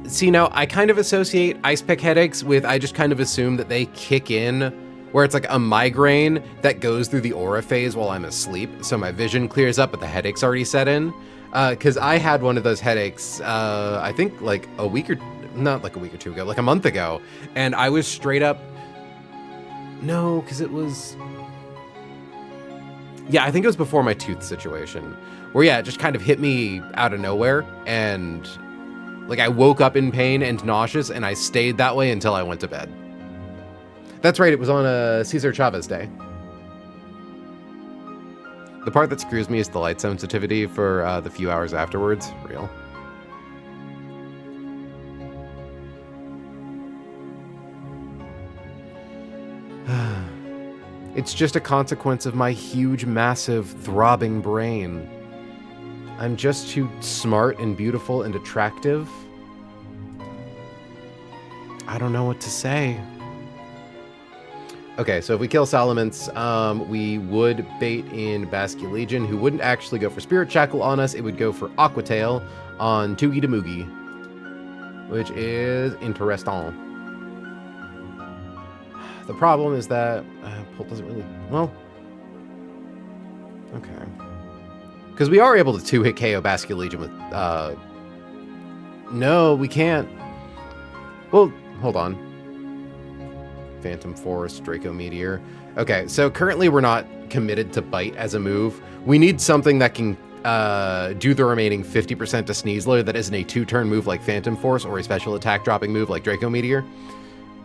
see, now, I kind of associate Ice Pick headaches with... I just kind of assume that they kick in where it's like a migraine that goes through the aura phase while I'm asleep. So my vision clears up, but the headache's already set in. Because I had one of those headaches, I think like a week or... Not like a week or two ago, like a month ago. And I was straight up... No, because it was... Yeah, I think it was before my tooth situation. Where, yeah, it just kind of hit me out of nowhere. And, like, I woke up in pain and nauseous, and I stayed that way until I went to bed. That's right, it was on a Cesar Chavez day. The part that screws me is the light sensitivity for the few hours afterwards. Real. It's just a consequence of my huge, massive, throbbing brain. I'm just too smart and beautiful and attractive. I don't know what to say. Okay, so if we kill Salamence, we would bait in Basculegion, who wouldn't actually go for Spirit Shackle on us. It would go for Aqua Tail on Toogie Damoogie, which is interesting. The problem is that Pult doesn't really... Well... Okay. Because we are able to 2-hit KO Basculegion with... No, we can't. Well, hold on. Phantom Force, Draco Meteor. Okay, so currently we're not committed to Bite as a move. We need something that can do the remaining 50% to Sneasler that isn't a 2-turn move like Phantom Force or a special attack dropping move like Draco Meteor.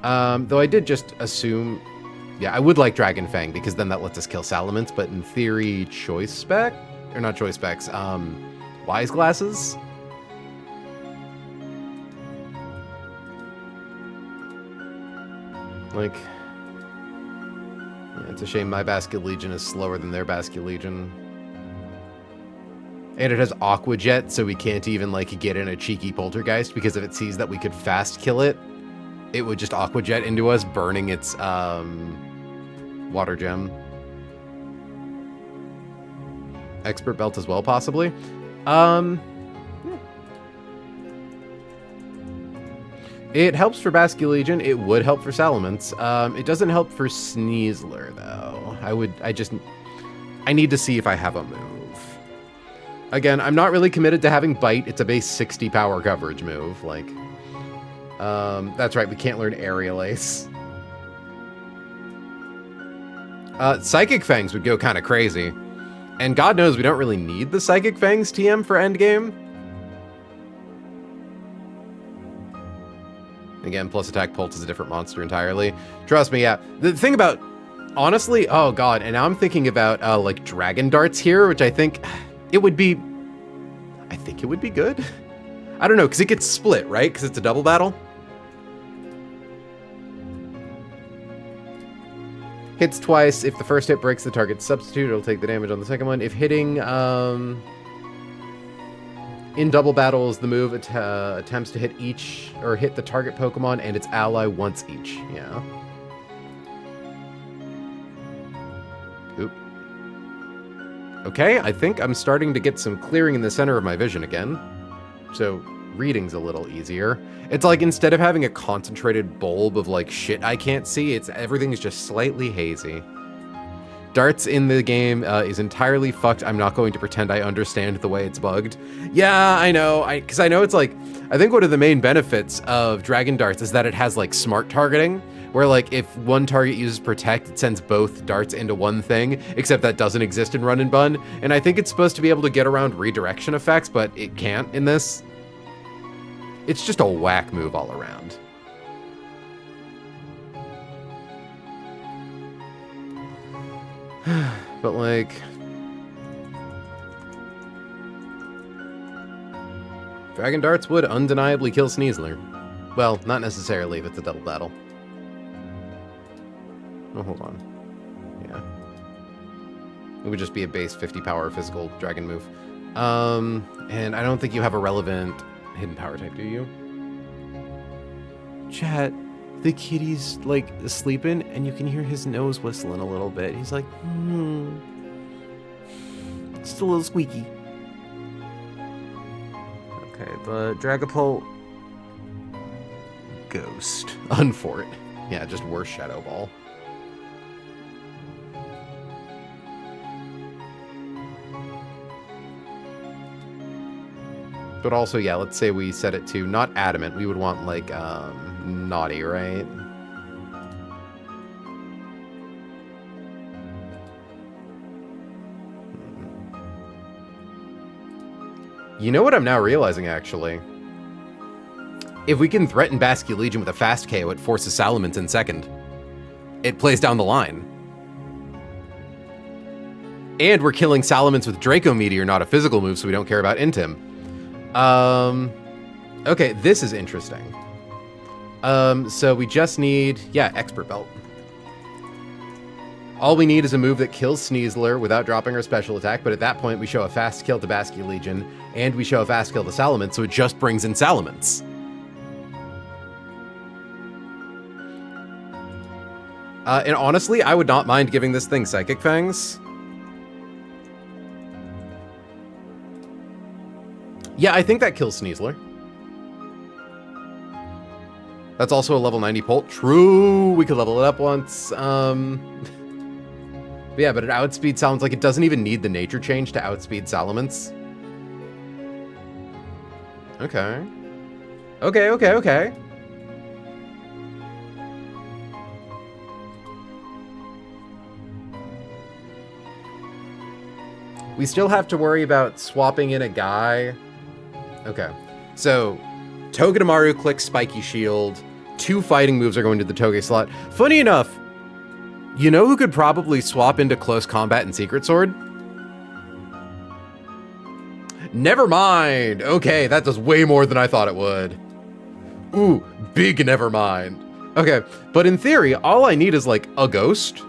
Though I did just assume... Yeah, I would like Dragon Fang because then that lets us kill Salamence, but in theory, Choice Spec? Or not Choice Specs, Wise Glasses? Like, yeah, it's a shame my Basculegion is slower than their Basculegion. And it has Aqua Jet, so we can't even, like, get in a cheeky Poltergeist, because if it sees that we could fast kill it, it would just Aqua Jet into us, burning its, Water Gem. Expert Belt as well, possibly. It helps for Basculegion. It would help for Salamence. It doesn't help for Sneasler, though. I need to see if I have a move. Again, I'm not really committed to having Bite. It's a base 60 power coverage move. Like, that's right, we can't learn Aerial Ace. Psychic Fangs would go kind of crazy. And God knows we don't really need the Psychic Fangs TM for endgame. Again, plus attack Pulse is a different monster entirely. Trust me, yeah. The thing about, honestly, oh god, and now I'm thinking about like dragon darts here, which I think it would be good. I don't know, because it gets split, right? Because it's a double battle. Hits twice. If the first hit breaks the target's substitute, it'll take the damage on the second one. If hitting in double battles, the move attempts to hit each or hit the target Pokemon and its ally once each. Yeah. Oop. Okay, I think I'm starting to get some clearing in the center of my vision again. So reading's a little easier. It's like instead of having a concentrated bulb of like shit I can't see, everything's just slightly hazy. Darts in the game is entirely fucked. I'm not going to pretend I understand the way it's bugged. Yeah, I know. Because I know it's like, I think one of the main benefits of Dragon Darts is that it has like smart targeting, where like if one target uses Protect, it sends both darts into one thing, except that doesn't exist in Run and Bun. And I think it's supposed to be able to get around redirection effects, but it can't in this. It's just a whack move all around. But like, Dragon Darts would undeniably kill Sneasler. Well, not necessarily if it's a double battle. Oh, hold on. Yeah. It would just be a base 50 power physical dragon move. And I don't think you have a relevant hidden power type, do you? Chat. The kitty's like sleeping and you can hear his nose whistling a little bit. He's like, Just a little squeaky. Okay, but Dragapult Ghost. Unfort. Yeah, just worse Shadow Ball. But also, yeah, let's say we set it to not adamant. We would want like naughty, right? You know what I'm now realizing, actually? If we can threaten Basculegion with a fast KO, it forces Salamence in second. It plays down the line. And we're killing Salamence with Draco Meteor, not a physical move, so we don't care about Intim. Okay, this is interesting. So we just need, yeah, Expert Belt. All we need is a move that kills Sneasler without dropping our special attack, but at that point we show a fast kill to Basculegion, and we show a fast kill to Salamence, so it just brings in Salamence. And honestly, I would not mind giving this thing Psychic Fangs. Yeah, I think that kills Sneasler. That's also a level 90 Pult. True, we could level it up once. But yeah, but it outspeed sounds like it doesn't even need the nature change to outspeed Salamence. Okay. Okay. We still have to worry about swapping in a guy. Okay, so Togedemaru clicks Spiky Shield. 2 fighting moves are going to the Toge slot. Funny enough, you know who could probably swap into Close Combat and Secret Sword? Never mind. Okay, that does way more than I thought it would. Ooh, big never mind. Okay, but in theory, all I need is like a ghost.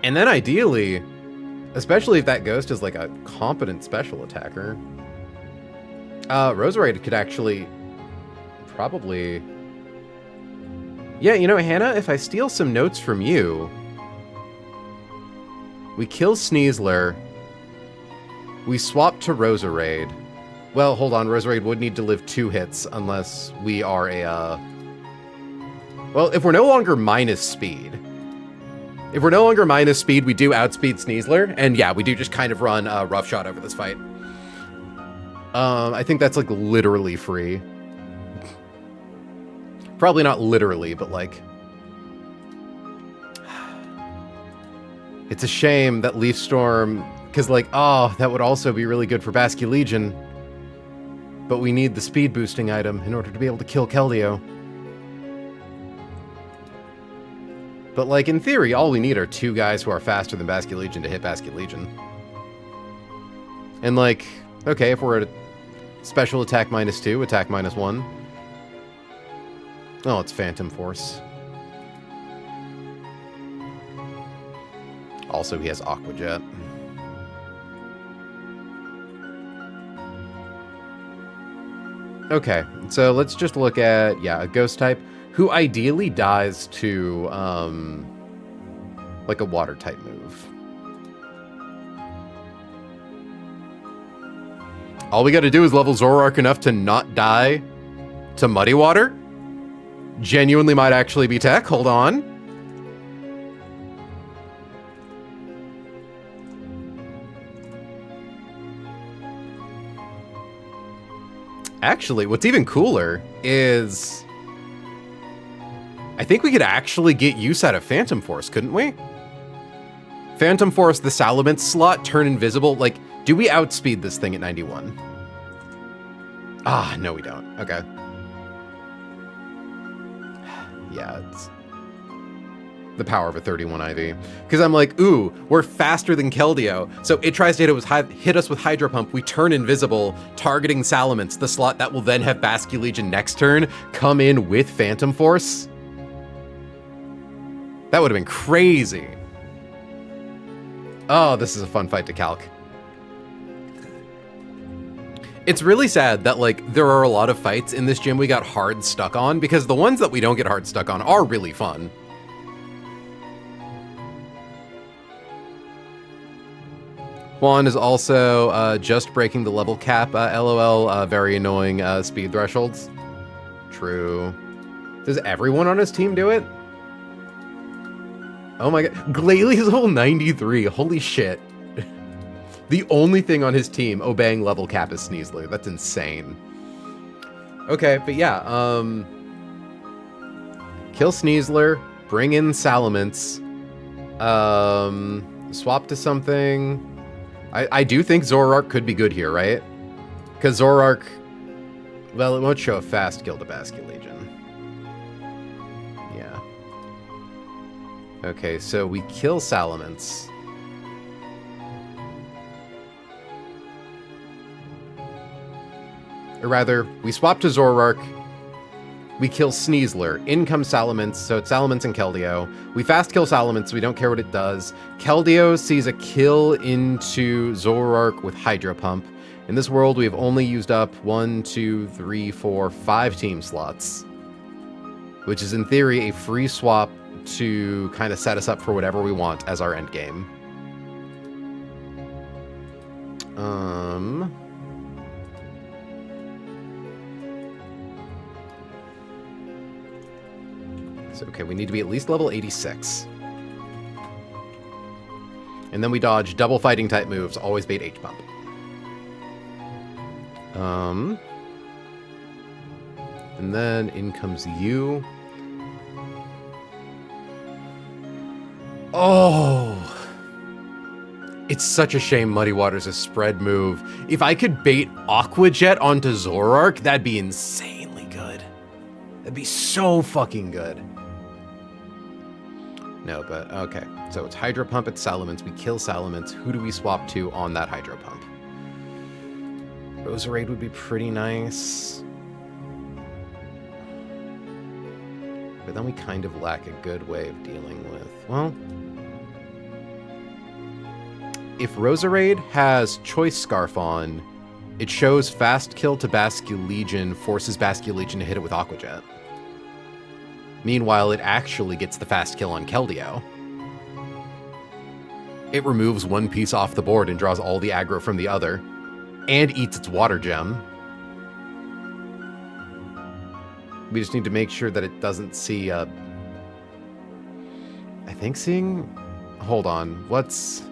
And then ideally, especially if that ghost is like a competent special attacker, Roserade could actually probably... Yeah, you know, Hannah, if I steal some notes from you, we kill Sneasler, we swap to Roserade. Well, hold on, Roserade would need to live 2 hits unless we are a, well, if we're no longer minus speed. If we're no longer minus speed, we do outspeed Sneasler, and yeah, we do just kind of run a rough shot over this fight. I think that's like literally free. Probably not literally, but like... It's a shame that Leaf Storm... Because like, oh, that would also be really good for Basculegion. But we need the speed boosting item in order to be able to kill Keldeo. But, like, in theory, all we need are 2 guys who are faster than Basculegion to hit Basculegion. And, like, okay, if we're at special attack -2, attack -1. Oh, it's Phantom Force. Also, he has Aqua Jet. Okay, so let's just look at, yeah, a ghost type who ideally dies to, like a water type move. All we gotta do is level Zoroark enough to not die to Muddy Water. Genuinely might actually be tech, hold on. Actually, what's even cooler is I think we could actually get use out of Phantom Force, couldn't we? Phantom Force, the Salamence slot, turn invisible. Like, do we outspeed this thing at 91? Ah, no we don't. Okay. Yeah, it's the power of a 31 IV. Because I'm like, ooh, we're faster than Keldeo. So it tries to hit us with Hydro Pump. We turn invisible, targeting Salamence, the slot that will then have Basculegion next turn come in with Phantom Force. That would have been crazy. Oh, this is a fun fight to calc. It's really sad that, like, there are a lot of fights in this gym we got hard stuck on, because the ones that we don't get hard stuck on are really fun. Juan is also just breaking the level cap, LOL, very annoying speed thresholds. True. Does everyone on his team do it? Oh my god. Glalie is level 93, holy shit. The only thing on his team obeying level cap is Sneasler. That's insane. Okay, but yeah, kill Sneasler, bring in Salamence, swap to something. I do think Zoroark could be good here, right? Because Zoroark, well, it won't show a fast kill to Basculegion. Yeah. Okay, so we kill Salamence. Or rather, we swap to Zoroark, we kill Sneasler, in comes Salamence, so it's Salamence and Keldeo. We fast kill Salamence, so we don't care what it does. Keldeo sees a kill into Zoroark with Hydro Pump. In this world, we have only used up 1, 2, 3, 4, 5 team slots, which is in theory a free swap to kind of set us up for whatever we want as our end game. So, okay, we need to be at least level 86. And then we dodge double fighting type moves, always bait H-Pump. And then in comes you. Oh! It's such a shame Muddy Water's a spread move. If I could bait Aqua Jet onto Zoroark, that'd be insanely good. That'd be so fucking good. No, but okay. So it's Hydro Pump at Salamence. We kill Salamence. Who do we swap to on that Hydro Pump? Roserade would be pretty nice. But then we kind of lack a good way of dealing with... Well... If Roserade has Choice Scarf on, it shows fast kill to Basculegion, forces Basculegion to hit it with Aqua Jet. Meanwhile, it actually gets the fast kill on Keldeo. It removes one piece off the board and draws all the aggro from the other, and eats its water gem. We just need to make sure that it doesn't see, I think seeing... Hold on, what's...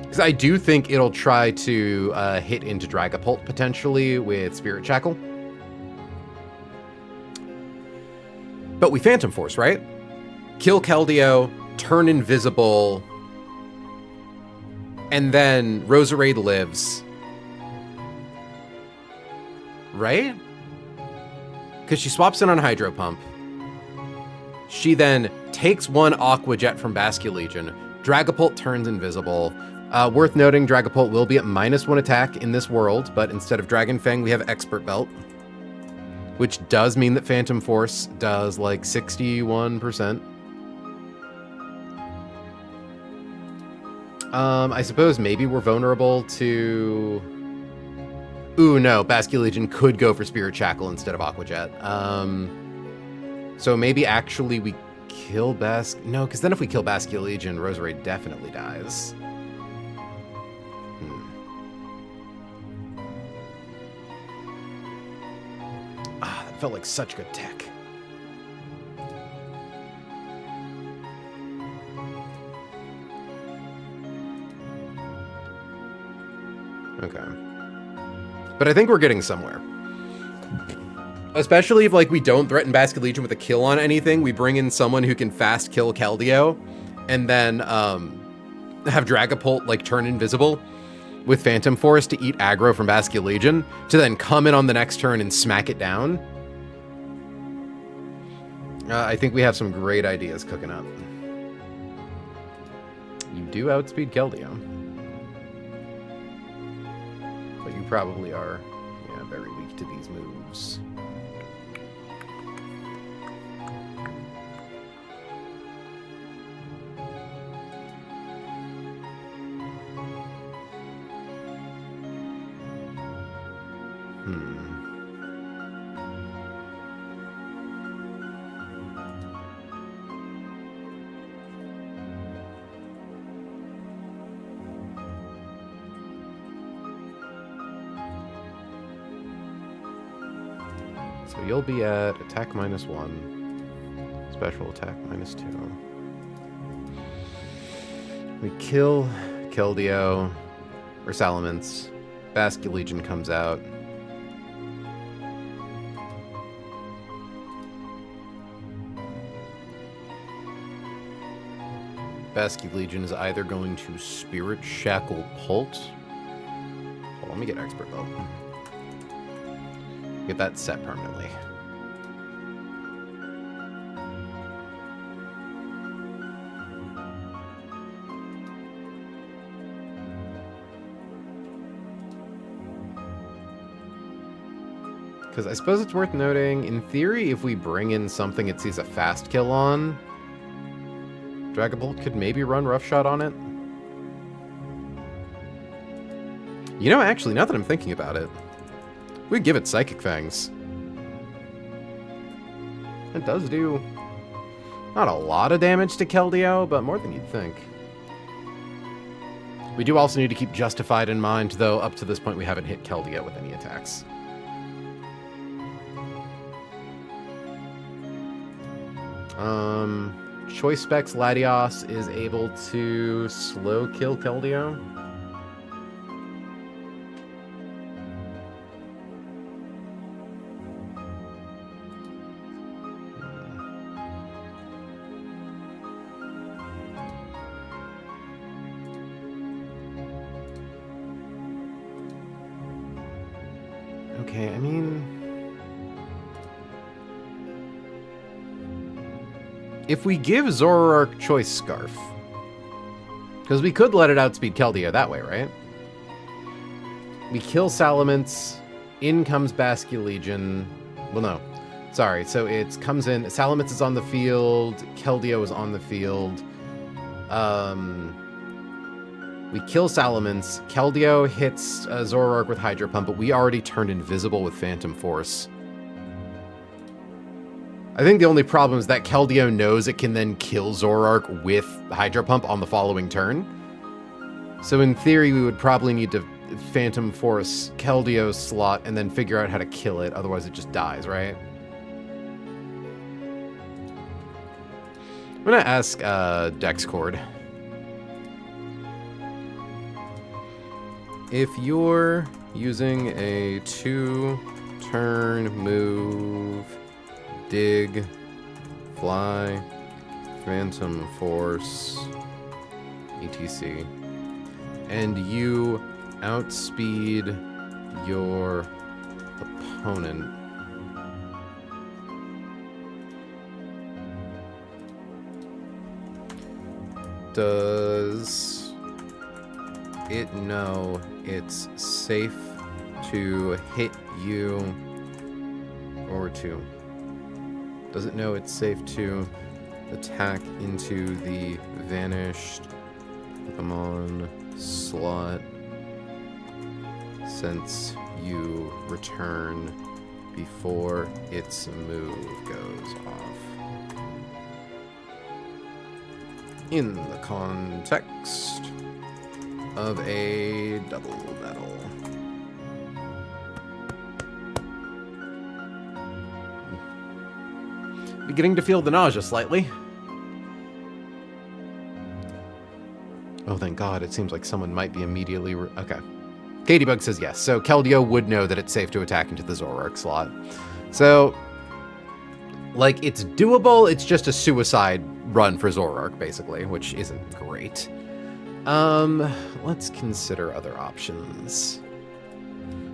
Because I do think it'll try to hit into Dragapult, potentially, with Spirit Shackle. But we Phantom Force, right? Kill Keldeo, turn invisible, And then Roserade lives. Right? Because she swaps in on Hydro Pump. She then takes one Aqua Jet from Basculegion. Dragapult turns invisible. Worth noting, Dragapult will be at -1 attack in this world, but instead of Dragon Fang, we have Expert Belt. Which does mean that Phantom Force does like 61%. I suppose maybe we're vulnerable to... Ooh, no, Basculegion could go for Spirit Shackle instead of Aqua Jet. So maybe actually we kill No, because then if we kill Basculegion, Roserade definitely dies. Ah, that felt like such good tech. Okay. But I think we're getting somewhere. Especially if, like, we don't threaten Basculegion with a kill on anything, we bring in someone who can fast kill Keldeo, and then, have Dragapult, like, turn invisible with Phantom Force to eat aggro from Basculegion, to then come in on the next turn and smack it down. I think we have some great ideas cooking up. You do outspeed Keldeo. But you probably are, yeah, very weak to these moves. So you'll be at attack -1, special attack -2. We kill Keldeo, or Salamence. Basculegion comes out. Basculegion is either going to Spirit Shackle Pult. Hold on, let me get Expert Belt. Get that set permanently. Because I suppose it's worth noting, in theory, if we bring in something it sees a fast kill on, Dragapult could maybe run Rough Shot on it. You know, actually, now that I'm thinking about it, we give it Psychic Fangs. It does do not a lot of damage to Keldeo, but more than you'd think. We do also need to keep Justified in mind, though up to this point we haven't hit Keldeo with any attacks. Choice Specs Latios is able to slow kill Keldeo. Okay, I mean... if we give Zoroark Choice Scarf... because we could let it outspeed Keldeo that way, right? We kill Salamence, in comes Basculegion... well, no. Sorry, so it comes in... Salamence is on the field, Keldeo is on the field. We kill Salamence, Keldeo hits Zoroark with Hydro Pump, but we already turned invisible with Phantom Force. I think the only problem is that Keldeo knows it can then kill Zoroark with Hydro Pump on the following turn. So in theory, we would probably need to Phantom Force Keldeo's slot and then figure out how to kill it, otherwise it just dies, right? I'm gonna ask Dexcord. If you're using a 2-turn move, dig, fly, Phantom Force, etc., and you outspeed your opponent. Does it know it's safe to hit you or to? Does it know it's safe to attack into the vanished Pokemon slot since you return before its move goes off? In the context of a double battle. Beginning to feel the nausea slightly. Oh, thank God. It seems like someone might be immediately... Okay. Katybug says yes. So Keldeo would know that it's safe to attack into the Zoroark slot. So, like, it's doable. It's just a suicide run for Zoroark, basically, which isn't great. Let's consider other options.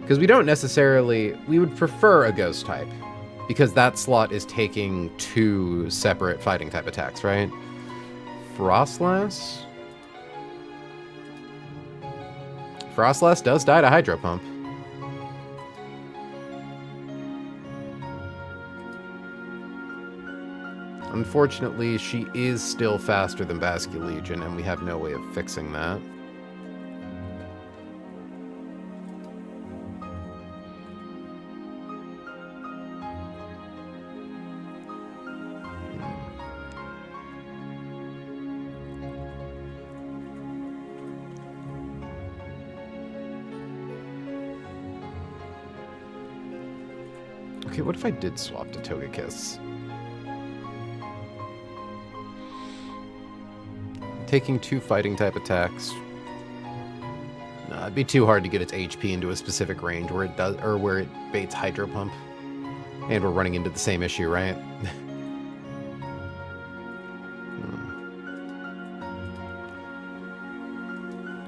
Because we don't necessarily... We would prefer a Ghost type. Because that slot is taking 2 separate fighting type attacks, right? Frostlass? Frostlass does die to Hydro Pump. Unfortunately, she is still faster than Basculegion, and we have no way of fixing that. Okay, what if I did swap to Togekiss? Taking 2 fighting type attacks. Nah, it'd be too hard to get its HP into a specific range where it does, or where it baits Hydro Pump. And we're running into the same issue, right?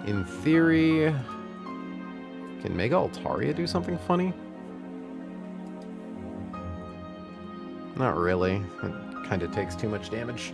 In theory, can Mega Altaria do something funny? Not really. It kind of takes too much damage.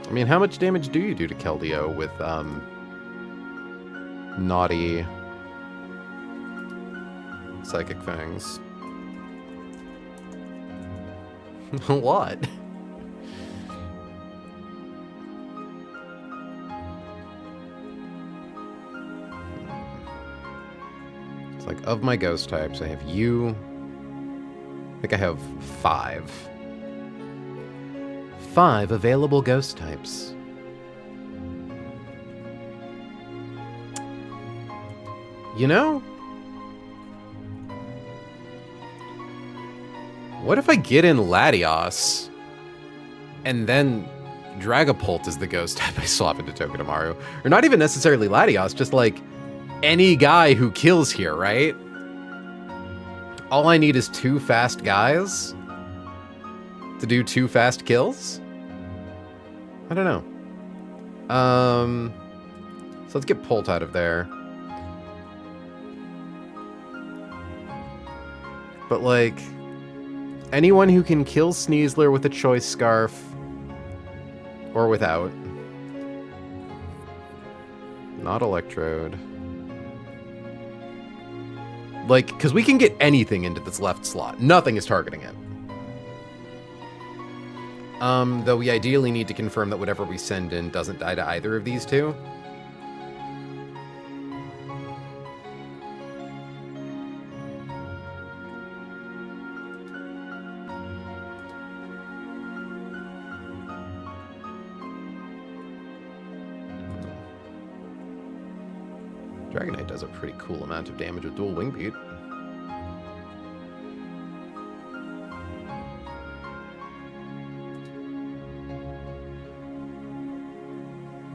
I mean, how much damage do you do to Keldeo with, naughty Psychic Fangs? A lot. It's like, of my ghost types, I have you. I think I have 5. 5 available ghost types. You know? What if I get in Latios and then Dragapult is the ghost type I swap into Togedemaru? Or not even necessarily Latios, just like any guy who kills here, right? All I need is 2 fast guys to do 2 fast kills? I don't know. So let's get Pult out of there. But like, anyone who can kill Sneasler with a Choice Scarf or without. Not Electrode. Like, because we can get anything into this left slot. Nothing is targeting it. Though we ideally need to confirm that whatever we send in doesn't die to either of these 2. Dragonite does a pretty cool amount of damage with dual wing beat.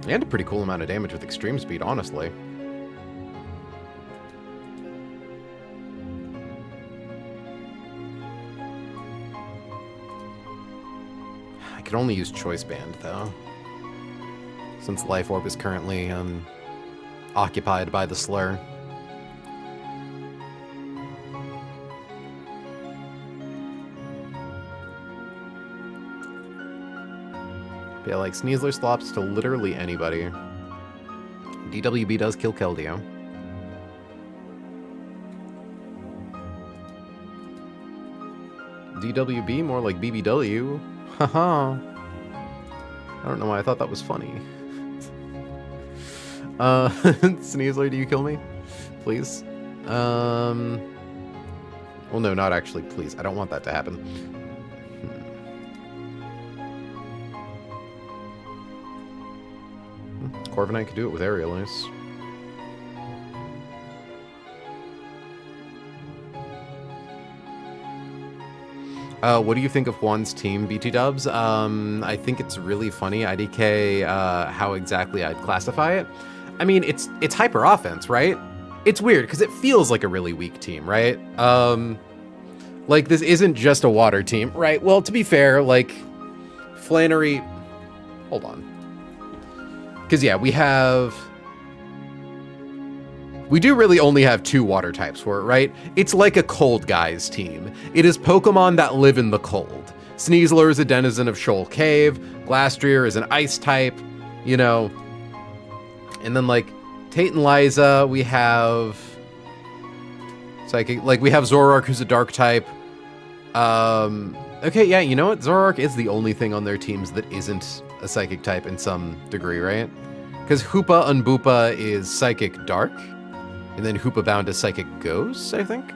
And a pretty cool amount of damage with extreme speed, honestly. I could only use Choice Band, though. Since Life Orb is currently occupied by the Slur. But yeah, like, Sneasler slops to literally anybody. DWB does kill Keldeo. DWB, more like BBW. Haha. I don't know why I thought that was funny. Sneasler, do you kill me? Please? Well, no, not actually, please. I don't want that to happen. Corviknight could do it with Aerial Ace. What do you think of Juan's team, BT Dubs? I think it's really funny. IDK, how exactly I'd classify it. I mean, it's hyper offense, right? It's weird because it feels like a really weak team, right? Like this isn't just a water team, right? Well, to be fair, like Flannery, hold on. Because yeah, we do really only have 2 water types for it, right? It's like a cold guy's team. It is Pokemon that live in the cold. Sneasler is a denizen of Shoal Cave. Glastrier is an ice type, you know. And then like Tate and Liza, we have Psychic, like we have Zoroark who's a dark type. Okay, yeah, you know what? Zoroark is the only thing on their teams that isn't a Psychic type in some degree, right? Because Hoopa Unboopa is Psychic Dark. And then Hoopa Bound is Psychic Ghost, I think.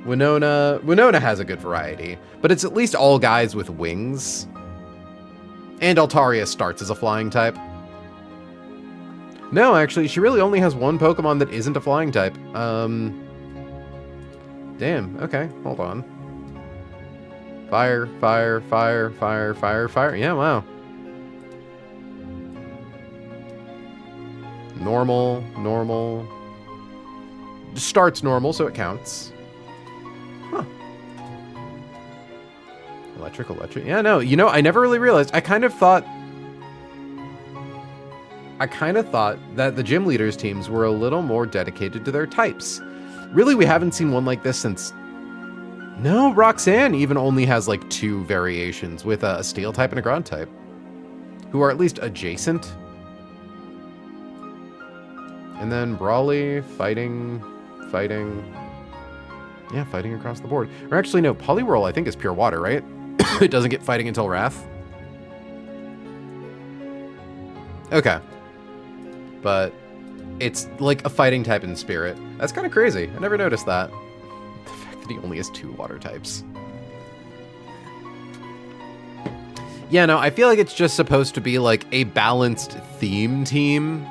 Winona has a good variety, but it's at least all guys with wings. And Altaria starts as a flying type. No, actually, she really only has 1 Pokemon that isn't a flying type. Damn, okay, hold on. Fire, fire, fire, fire, fire, fire. Yeah, wow. Normal, normal. Starts normal, so it counts. Huh. Electric, electric. Yeah, no, you know, I never really realized. I kind of thought that the gym leaders teams were a little more dedicated to their types. Really, we haven't seen one like this since... No, Roxanne even only has like 2 variations with a steel type and a ground type. Who are at least adjacent. And then Brawly, fighting. Yeah, fighting across the board. Or actually, no, Poliwhirl I think is pure water, right? It doesn't get fighting until Wrath. Okay. But it's like a fighting type in Spirit. That's kind of crazy. I never noticed that. The fact that he only has 2 water types. Yeah, no, I feel like it's just supposed to be like a balanced theme team.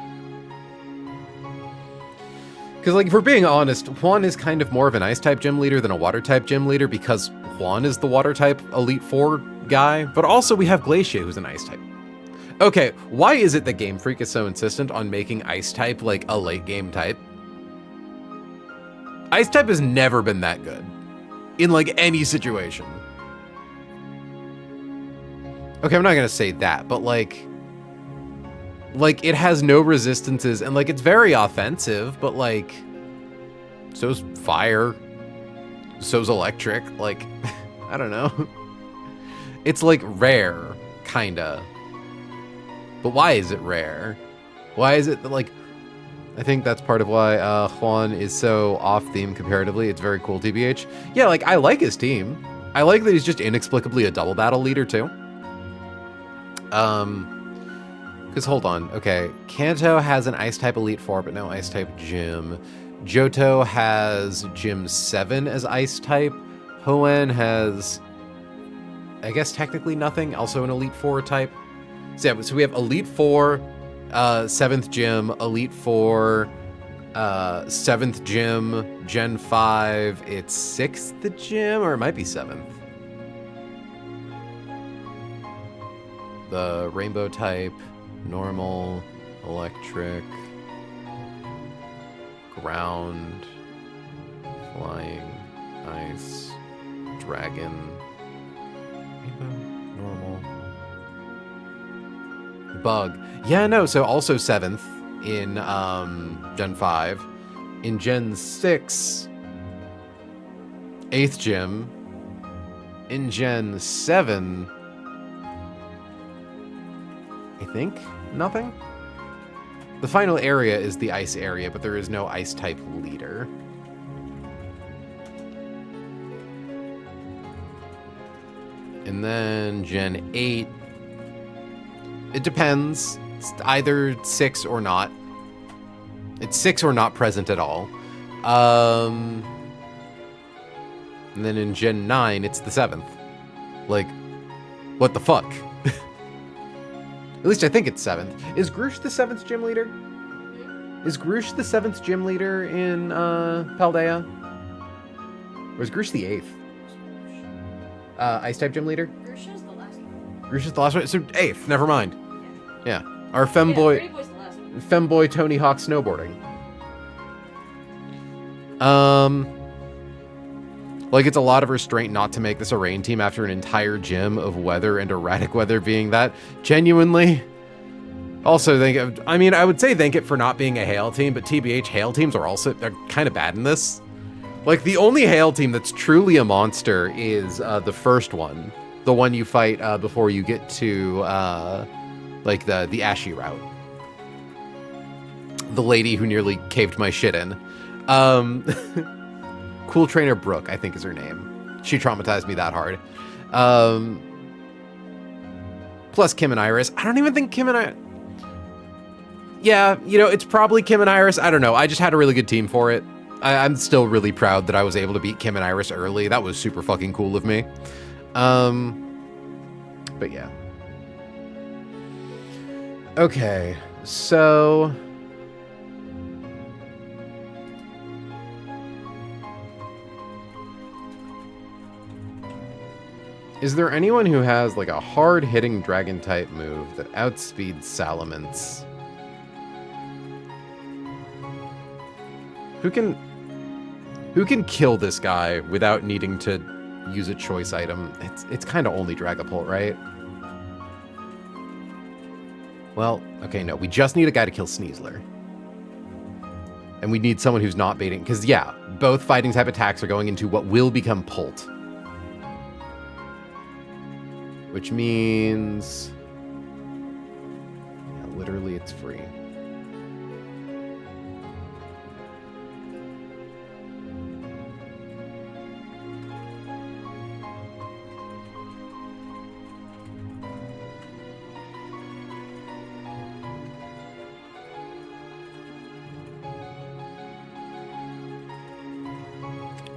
Because, like, if we're being honest, Juan is kind of more of an Ice-type gym leader than a Water-type gym leader because Juan is the Water-type Elite Four guy, but also we have Glacier, who's an Ice-type. Okay, why is it that Game Freak is so insistent on making Ice-type, like, a late-game type? Ice-type has never been that good in, like, any situation. Okay, I'm not gonna say that, but, like, it has no resistances, and, like, it's very offensive, but, like, so's fire, so's electric, like, I don't know. It's, like, rare, kinda. But why is it rare? Why is it that, like, I think that's part of why Juan is so off-theme comparatively. It's very cool, TBH. Yeah, like, I like his team. I like that he's just inexplicably a double battle leader, too. Because hold on, okay, Kanto has an Ice-type Elite Four, but no Ice-type Gym. Johto has Gym 7 as Ice-type. Hoenn has, I guess technically nothing, also an Elite Four type. So yeah, so we have Elite Four, 7th gym, Elite 4, 7th gym, Gen 5, it's 6th gym, or it might be 7th. The rainbow type, normal, electric, ground, flying, ice, dragon, rainbow, normal, bug. Yeah, no, so also 7th in Gen 5. In Gen 6, 8th gym. In Gen 7, I think nothing. The final area is the ice area, but there is no ice type leader. And then Gen 8, it depends. It's either 6 or not. It's 6 or not present at all. And then in Gen 9, it's the 7th. Like, what the fuck? At least I think it's 7th. Is Grush the 7th gym leader? Is Grush the 7th gym leader in Paldea? Or is Grush the 8th? Ice type gym leader? Grisha's the last one. Grush is the last one? So 8th, never mind. Yeah. Our Yeah, femboy, Pretty Boy's the last one. femboy Tony Hawk snowboarding. Like, it's a lot of restraint not to make this a rain team after an entire gym of weather and erratic weather being that. Genuinely. Also, I would say thank it for not being a hail team, but TBH, hail teams are also, they're kind of bad in this. Like, the only hail team that's truly a monster is the first one. The one you fight before you get to, like, the Ashy route. The lady who nearly caved my shit in. Cool Trainer Brooke, I think is her name. She traumatized me that hard. Plus Kim and Iris. I don't even think Kim and I... Yeah, you know, it's probably Kim and Iris. I don't know. I just had a really good team for it. I'm still really proud that I was able to beat Kim and Iris early. That was super fucking cool of me. But yeah. Okay, so... Is there anyone who has, like, a hard-hitting dragon-type move that outspeeds Salamence? Who can kill this guy without needing to use a choice item? It's kind of only Dragapult, right? Well, okay, no. We just need a guy to kill Sneasler. And we need someone who's not baiting. Because, yeah, both fighting-type attacks are going into what will become Pult. Which means... yeah, literally, it's free.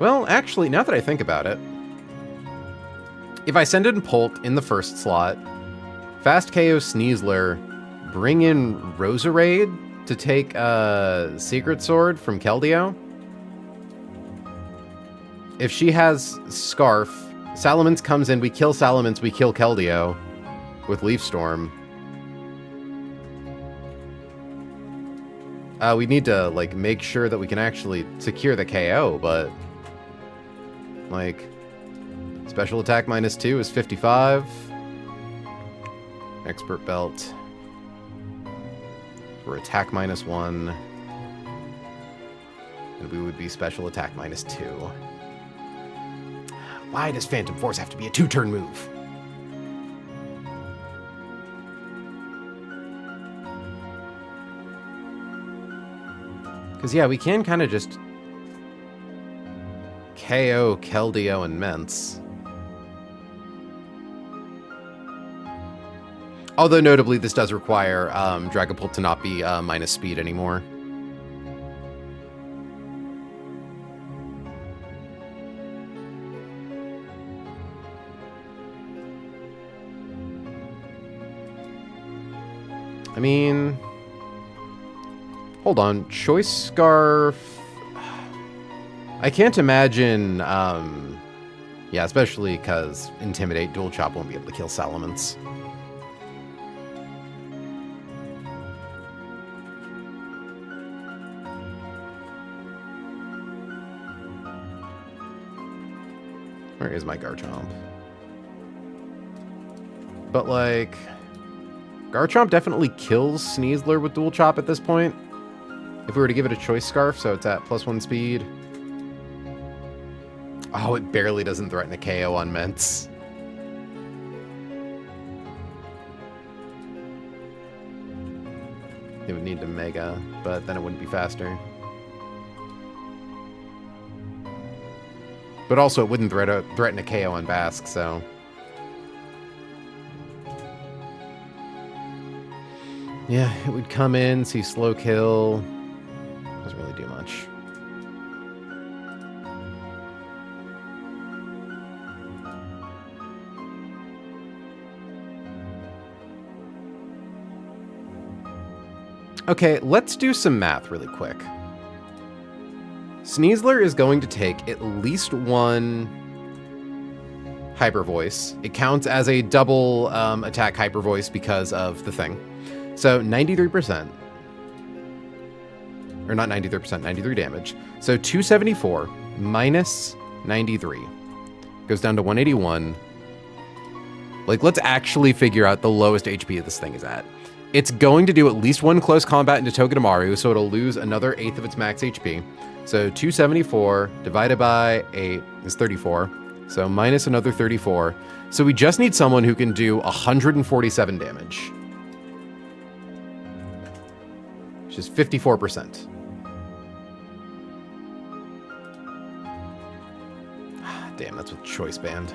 Well, actually, now that I think about it, if I send in Pult in the first slot, fast KO Sneasler, bring in Roserade to take Secret Sword from Keldeo. If she has Scarf, Salamence comes in, we kill Salamence, we kill Keldeo with Leaf Storm. We need to, like, make sure that we can actually secure the KO, but... like... special attack -2 is 55. Expert belt. For attack -1. And we would be special attack -2. Why does Phantom Force have to be a 2-turn move? Because, yeah, we can kind of just KO Keldeo and Mence. Although, notably, this does require Dragapult to not be minus speed anymore. I mean... Hold on. Choice Scarf. I can't imagine... yeah, especially because Intimidate, Dual Chop won't be able to kill Salamence. Where is my Garchomp? But, like... Garchomp definitely kills Sneasler with Dual Chop at this point. If we were to give it a Choice Scarf, so it's at +1 speed. Oh, it barely doesn't threaten a KO on Ments. It would need to Mega, but then it wouldn't be faster. But also, it wouldn't threaten a KO on Basque, so... Yeah, it would come in, see slow kill. Doesn't really do much. Okay, let's do some math really quick. Sneasler is going to take at least one Hyper Voice. It counts as a double attack Hyper Voice because of the thing. So 93%. Or not 93%, 93 damage. So 274 minus 93 goes down to 181. Like, let's actually figure out the lowest HP that this thing is at. It's going to do at least one close combat into Togedemaru, so it'll lose another 1/8 of its max HP. So 274 divided by 8 is 34. So minus another 34. So we just need someone who can do 147 damage. Which is 54%. Damn, that's with Choice Band.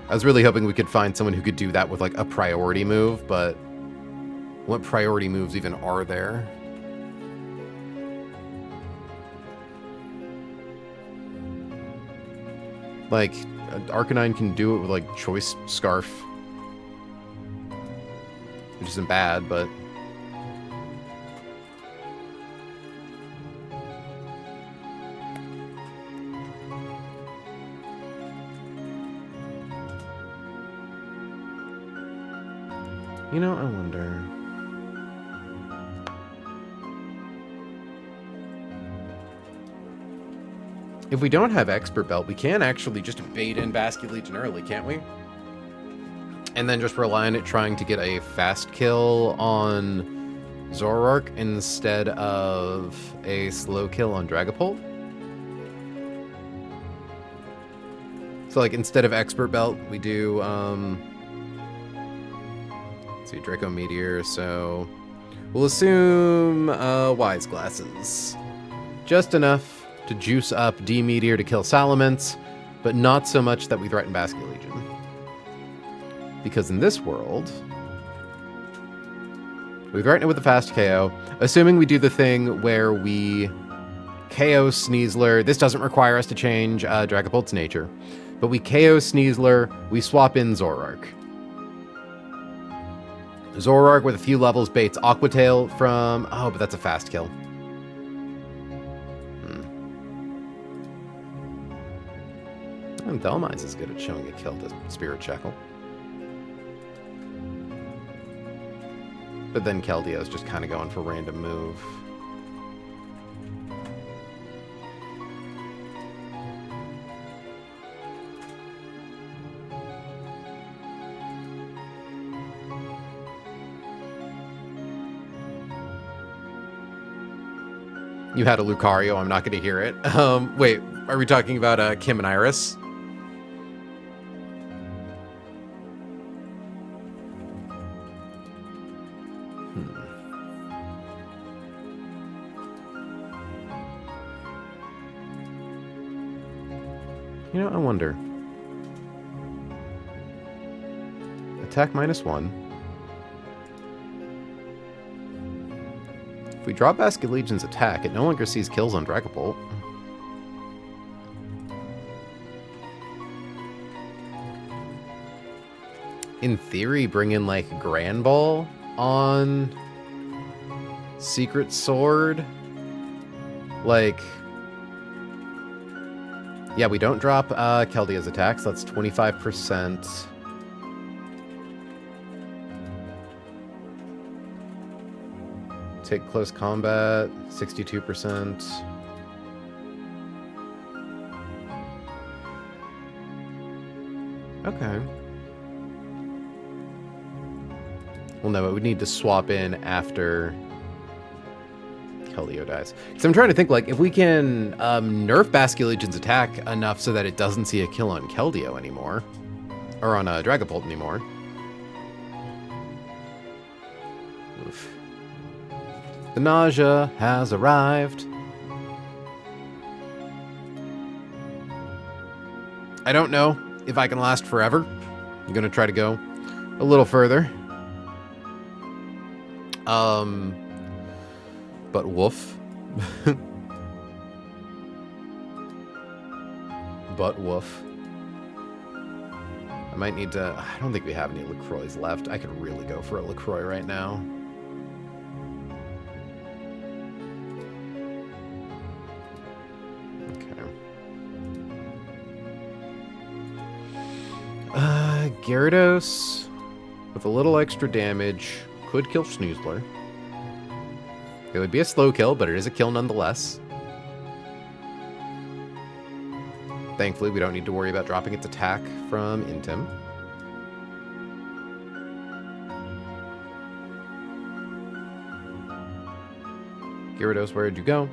I was really hoping we could find someone who could do that with like a priority move, but what priority moves even are there? Like, Arcanine can do it with like Choice Scarf, which isn't bad, but you know, I wonder. If we don't have Expert Belt, we can actually just bait in Basket Legion early, can't we? And then just rely on it trying to get a fast kill on Zoroark instead of a slow kill on Dragapult. So, like, instead of Expert Belt, we do, let's see, Draco Meteor, so we'll assume Wise Glasses. Just enough to juice up D-Meteor to kill Salamence, but not so much that we threaten Basket Legion. Because in this world, we threaten it with a fast KO, assuming we do the thing where we KO Sneasler. This doesn't require us to change Dragapult's nature, but we KO Sneasler, we swap in Zoroark. Zoroark with a few levels baits Aqua Tail from... Oh, but that's a fast kill. And Dhelmine's is good at showing a kill to Spirit Shackle. But then Keldeo's just kind of going for random move. You had a Lucario, I'm not going to hear it. Wait, are we talking about Kim and Iris? You know, I wonder. Attack -1. If we drop Basket Legion's attack, it no longer sees kills on Dragapult. In theory, bring in, like, Grand Ball on Secret Sword Like, yeah, we don't drop Keldia's attacks. That's 25%. Take close combat, 62%. Okay. Well, no, it would need to swap in after Keldeo dies. Because I'm trying to think, like, if we can nerf Basculegion's attack enough so that it doesn't see a kill on Keldeo anymore, or on Dragapult anymore. Oof. The nausea has arrived. I don't know if I can last forever. I'm going to try to go a little further. But woof. But woof. I might need to... I don't think we have any LaCroix left. I could really go for a LaCroix right now. Gyarados, with a little extra damage, could kill Snoozler. It would be a slow kill, but it is a kill nonetheless. Thankfully, we don't need to worry about dropping its attack from Intim. Gyarados, where'd you go?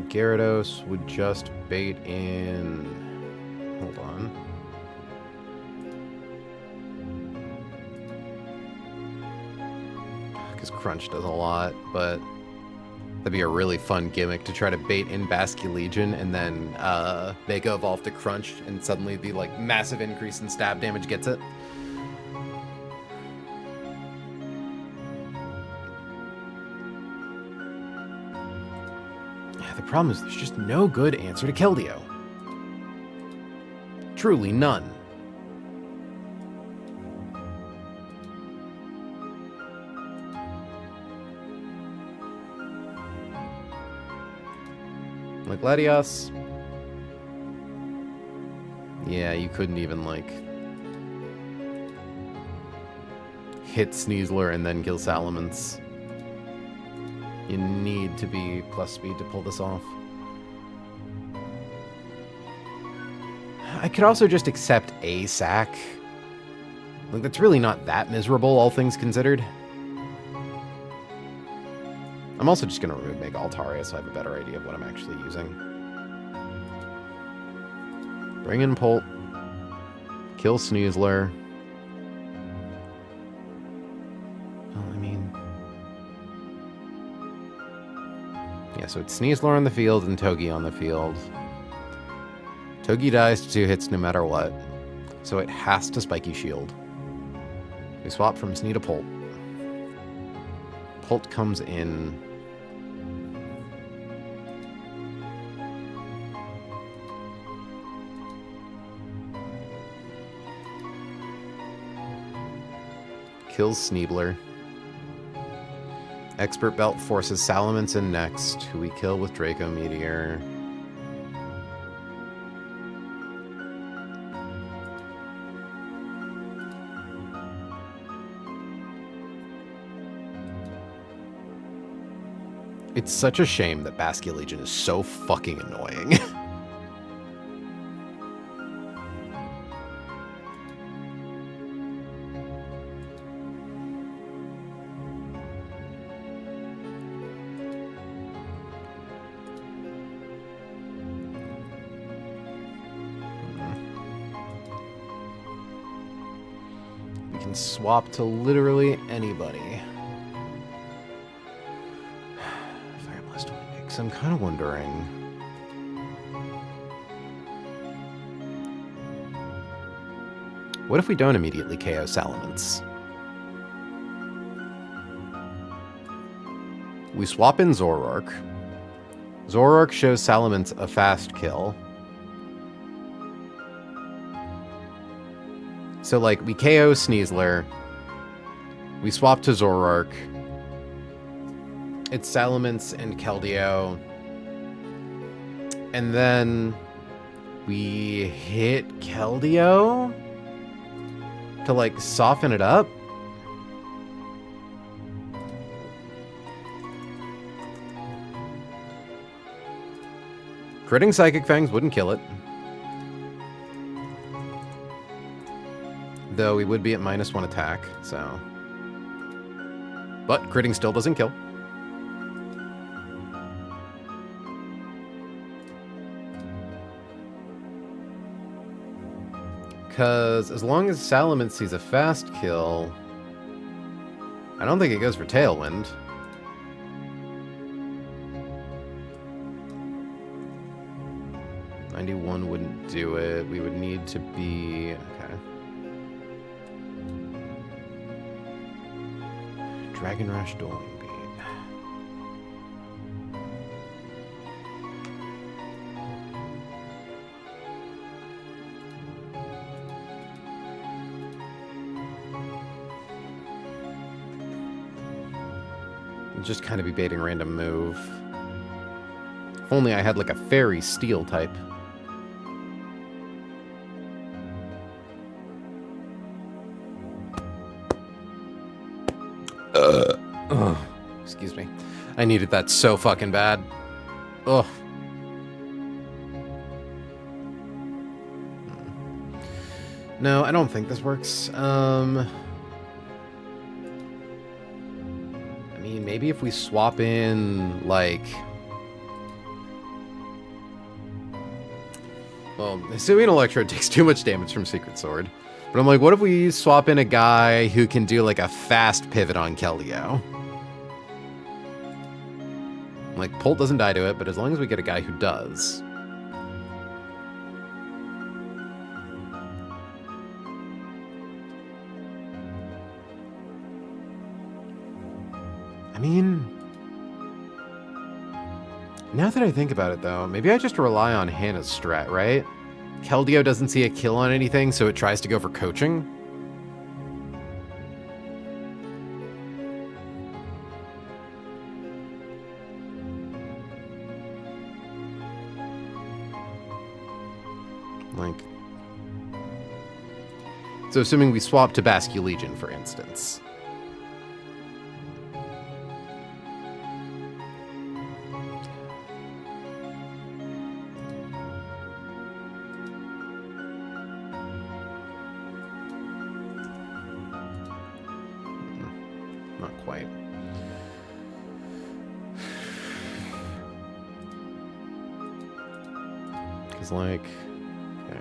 Gyarados would just bait in... Hold on. Because Crunch does a lot, but that'd be a really fun gimmick to try to bait in Basculegion and then make it evolve to Crunch and suddenly the like massive increase in stab damage gets it. The problem is there's just no good answer to Keldeo. Truly none. Like Latios. Yeah, you couldn't even like hit Sneasler and then kill Salamence. You need to be plus speed to pull this off. I could also just accept a sack. Like, that's really not that miserable, all things considered. I'm also just going to remove Mega Altaria so I have a better idea of what I'm actually using. Bring in Polt. Kill Sneasler. Yeah, so it's Sneasler on the field and Togi on the field. Togi dies to 2 hits no matter what, so it has to Spiky Shield. We swap from Snee to Polt. Polt comes in. Kills Sneebler. Expert Belt forces Salamence in next, who we kill with Draco Meteor. It's such a shame that Basculegion is so fucking annoying. Swap to literally anybody. Fire Blast only makes. I'm kind of wondering. What if we don't immediately KO Salamence? We swap in Zoroark. Zoroark shows Salamence a fast kill. So, like, we KO Sneasler. We swap to Zoroark. It's Salamence and Keldeo. And then we hit Keldeo to, like, soften it up. Critting Psychic Fangs wouldn't kill it. Though we would be at -1 attack, so... But critting still doesn't kill. Because as long as Salamence sees a fast kill... I don't think it goes for Tailwind. '91 wouldn't do it. We would need to be... Okay. Dragon Rush Dueling Beat. Just kind of be baiting random move. If only I had like a fairy steel type. Excuse me. I needed that so fucking bad. Ugh. No, I don't think this works. I mean, maybe if we swap in, like... Well, Hisuian Electrode takes too much damage from Secret Sword. But I'm like, what if we swap in a guy who can do, like, a fast pivot on Keldeo? Like, Pult doesn't die to it, but as long as we get a guy who does... I mean... Now that I think about it, though, maybe I just rely on Hannah's strat, right? Keldeo doesn't see a kill on anything, so it tries to go for coaching. Like... So assuming we swap to Basculegion, for instance. Like, okay.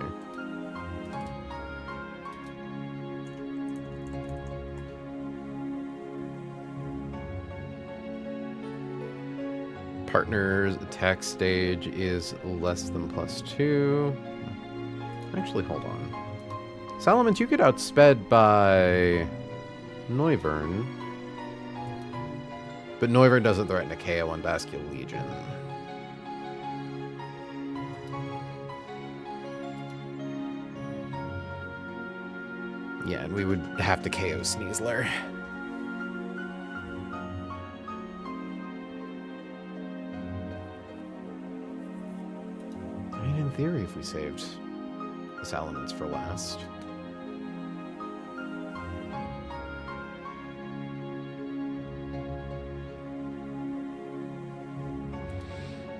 Partner's attack stage is less than +2. Actually, hold on. Salamence, you get outsped by Noivern. But Noivern doesn't threaten a KO on Basculegion. Yeah, and we would have to KO Sneasler. I mean, in theory, if we saved the Salamence for last.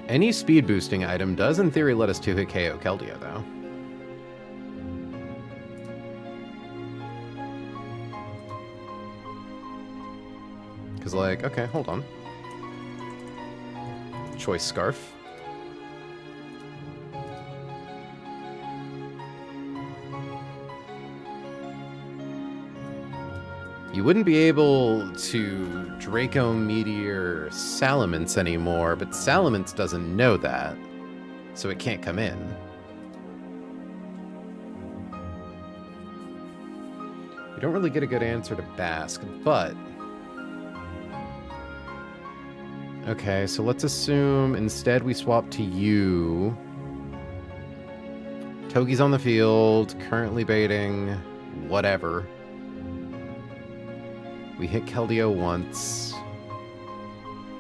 Any speed boosting item does, in theory, let us 2-hit KO Keldeo, though. Because, like, okay, hold on. Choice Scarf. You wouldn't be able to Draco Meteor Salamence anymore, but Salamence doesn't know that, so it can't come in. You don't really get a good answer to Bask, but... Okay, so let's assume instead we swap to you. Togi's on the field, currently baiting, whatever. We hit Keldeo once.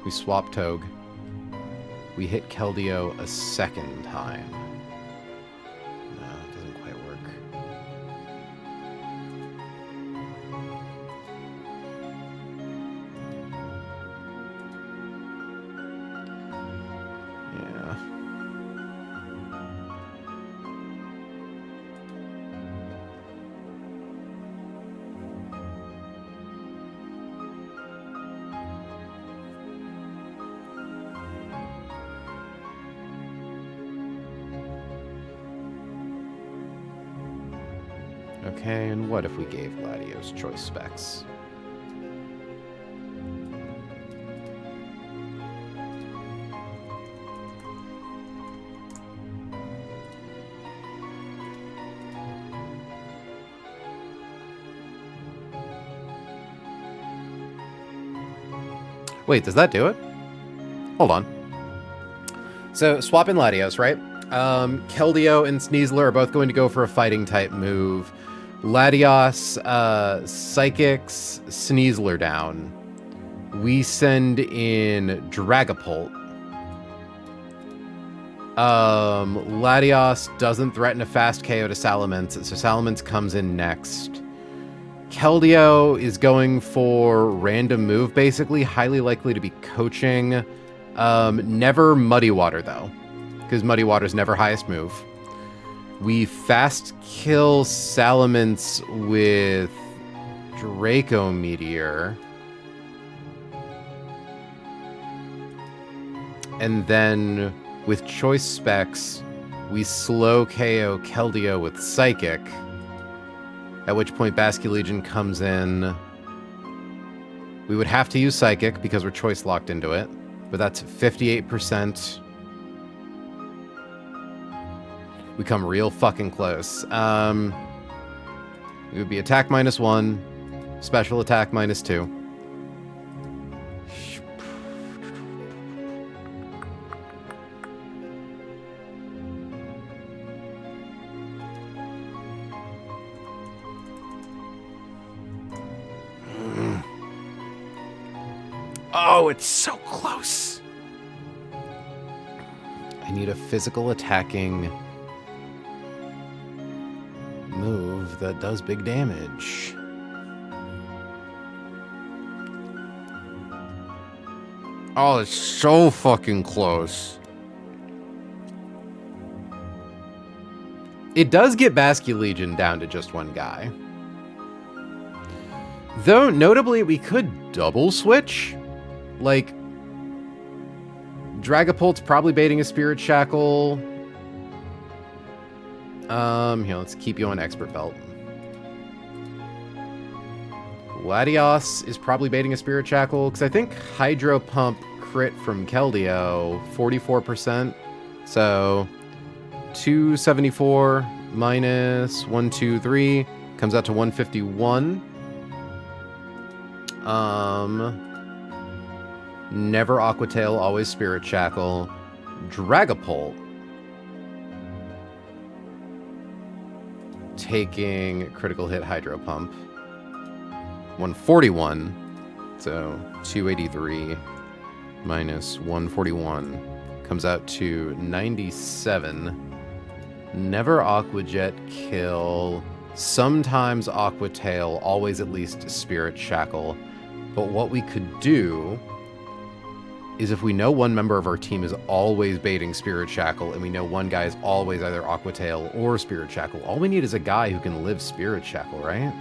We swap Tog. We hit Keldeo a second time. No, it doesn't quite work. Yeah. Okay, and what if we gave Latios choice specs? Wait, does that do it? Hold on. So, swap in Latios, right? Keldeo and Sneasler are both going to go for a fighting type move. Latios, Psychics, Sneasler down. We send in Dragapult. Latios doesn't threaten a fast KO to Salamence, so Salamence comes in next. Keldeo is going for random move, basically, highly likely to be coaching. Never Muddy Water, though, because Muddy Water's never highest move. We fast kill Salamence with Draco Meteor. And then with choice specs, we slow KO Keldeo with Psychic. At which point Basculegion comes in. We would have to use Psychic because we're choice locked into it. But that's 58%. We come real fucking close. It would be attack -1, special attack -2. Oh, it's so close. I need a physical attacking move that does big damage. Oh, it's so fucking close. It does get Basculegion down to just one guy. Though, notably, we could double switch. Like, Dragapult's probably baiting a Spirit Shackle. Here, let's keep you on Expert Belt. Latios is probably baiting a Spirit Shackle, because I think Hydro Pump crit from Keldeo, 44%. So, 274 minus 123 comes out to 151. Never Aquatail, always Spirit Shackle. Dragapult. Taking critical hit Hydro Pump. 141. So 283 minus 141 comes out to 97. Never Aqua Jet kill. Sometimes Aquatail, always at least Spirit Shackle. But what we could do is if we know one member of our team is always baiting Spirit Shackle, and we know one guy is always either Aquatail or Spirit Shackle, all we need is a guy who can live Spirit Shackle, right?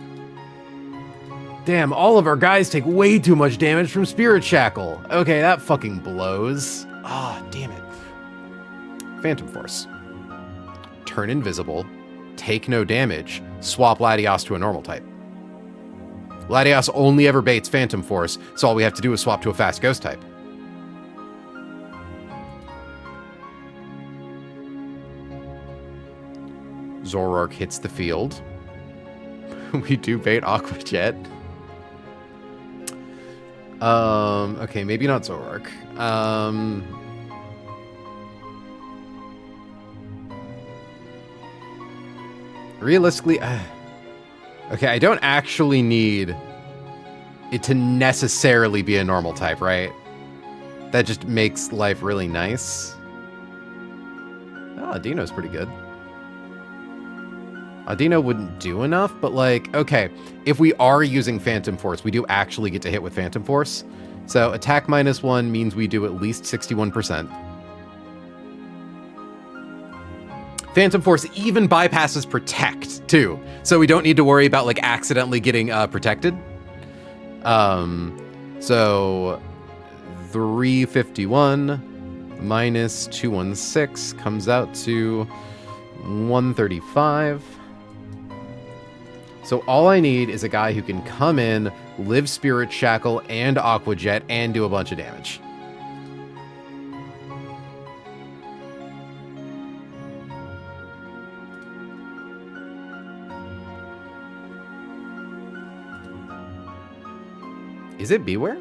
Damn, all of our guys take way too much damage from Spirit Shackle. Okay, that fucking blows. Ah, damn it. Phantom Force. Turn invisible, take no damage, swap Latios to a normal type. Latios only ever baits Phantom Force, so all we have to do is swap to a fast ghost type. Zoroark hits the field. We do bait Aqua Jet. Okay, maybe not Zoroark. Realistically, okay, I don't actually need it to necessarily be a normal type, right? That just makes life really nice. Oh, Adino's pretty good. Adino wouldn't do enough, but like, okay, if we are using Phantom Force, we do actually get to hit with Phantom Force. So attack -1 means we do at least 61%. Phantom Force even bypasses Protect, too. So we don't need to worry about, like, accidentally getting protected. So 351 minus 216 comes out to 135. So all I need is a guy who can come in, live Spirit Shackle and Aqua Jet, and do a bunch of damage. Is it Beware?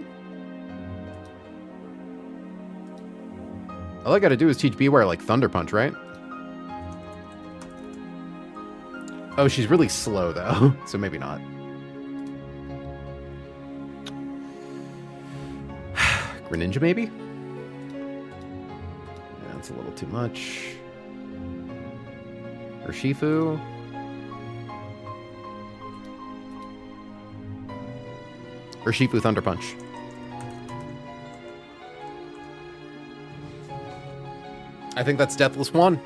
All I gotta do is teach Beware like Thunder Punch, right? Oh, she's really slow, though, so maybe not. Greninja, maybe? Yeah, that's a little too much. Urshifu. Urshifu Thunder Punch. I think that's Deathless Juan.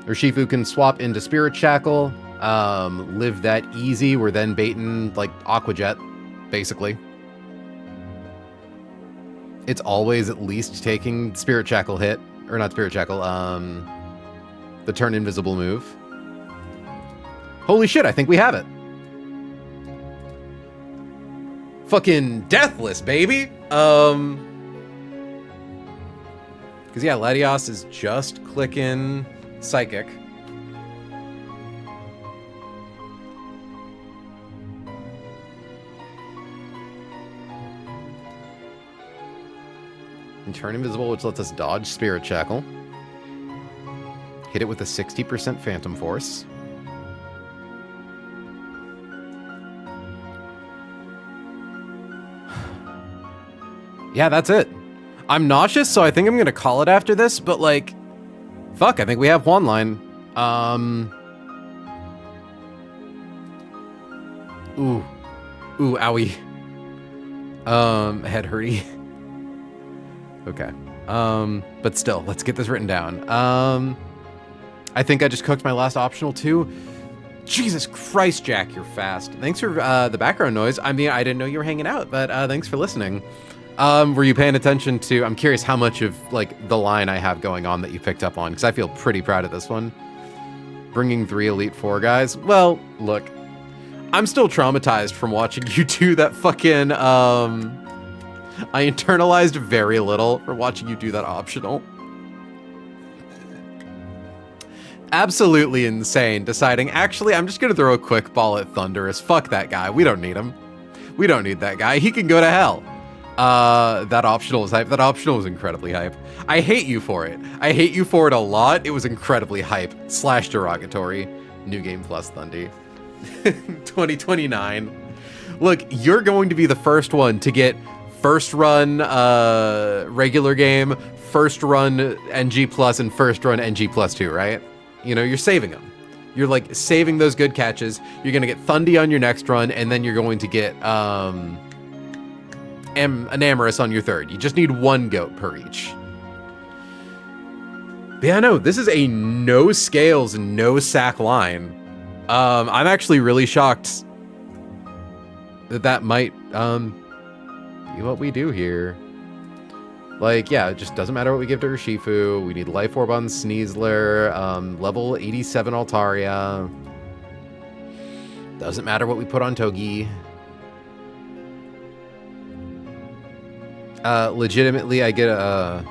Urshifu can swap into Spirit Shackle, live that easy. We're then baiting, like, Aqua Jet, basically. It's always at least taking Spirit Shackle hit, or not Spirit Shackle, the Turn Invisible move. Holy shit, I think we have it. Fucking Deathless, baby! Because, yeah, Latios is just clicking Psychic. And Turn Invisible, which lets us dodge Spirit Shackle. Hit it with a 60% Phantom Force. Yeah, that's it. I'm nauseous, so I think I'm gonna call it after this, but like, fuck, I think we have Juan line. Ooh, owie. Head hurty. Okay. But still, let's get this written down. I think I just cooked my last optional too. Jesus Christ, Jack, you're fast. Thanks for the background noise. I mean, I didn't know you were hanging out, but thanks for listening. Were you paying attention to, I'm curious how much of like the line I have going on that you picked up on, because I feel pretty proud of this one. Bringing 3 Elite Four guys. Well, look, I'm still traumatized from watching you do that fucking, I internalized very little for watching you do that optional. Absolutely insane, deciding, actually, I'm just gonna throw a quick ball at Thunderous. Fuck that guy. We don't need him. We don't need that guy. He can go to hell. That optional was hype. That optional was incredibly hype. I hate you for it. I hate you for it a lot. It was incredibly hype / derogatory. New Game Plus Thundy. 2029. Look, you're going to be the first one to get first run regular game, first run NG Plus, and first run NG Plus 2, right? You know, you're saving them. You're like saving those good catches. You're going to get Thundy on your next run, and then you're going to get Enamorous on your third. You just need 1 goat per each. But yeah, no, this is a no scales, no sack line. I'm actually really shocked that might be what we do here. Like, yeah, it just doesn't matter what we give to Urshifu. We need Life Orb on Sneasler, level 87 Altaria. Doesn't matter what we put on Togi. Legitimately, I get a...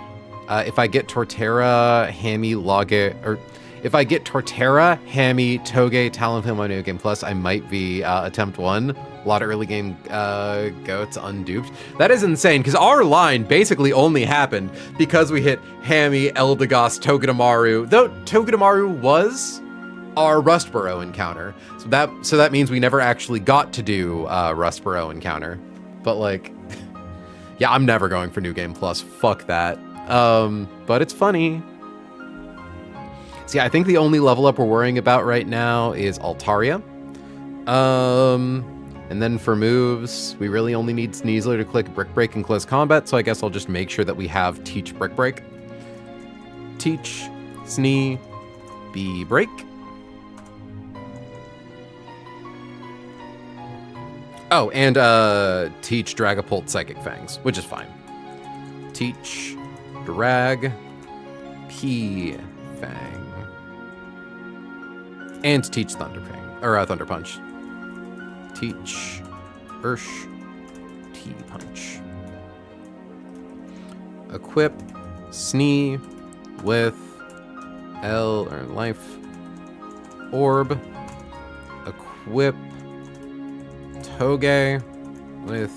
if I get Torterra, Hammy, Logit, or If I get Torterra, Hammy, Toge, Talonflame on New Game Plus, I might be attempt 1. A lot of early game goats unduped. That is insane, because our line basically only happened because we hit Hammy, Eldegoss, Togedemaru, though Togedemaru was our Rustboro encounter. So that means we never actually got to do Rustboro encounter. But like, yeah, I'm never going for New Game Plus. Fuck that. But it's funny. See, I think the only level up we're worrying about right now is Altaria. And then for moves, we really only need Sneasler to click Brick Break in close combat, so I guess I'll just make sure that we have Teach Brick Break. Teach, Snee, B Break. Oh, and Teach Dragapult Psychic Fangs, which is fine. Teach, Drag, P Fang. And Teach Thunder Fang, or Thunder Punch. Teach Ursh, T Punch. Equip Snee with L or Life Orb. Equip Toge with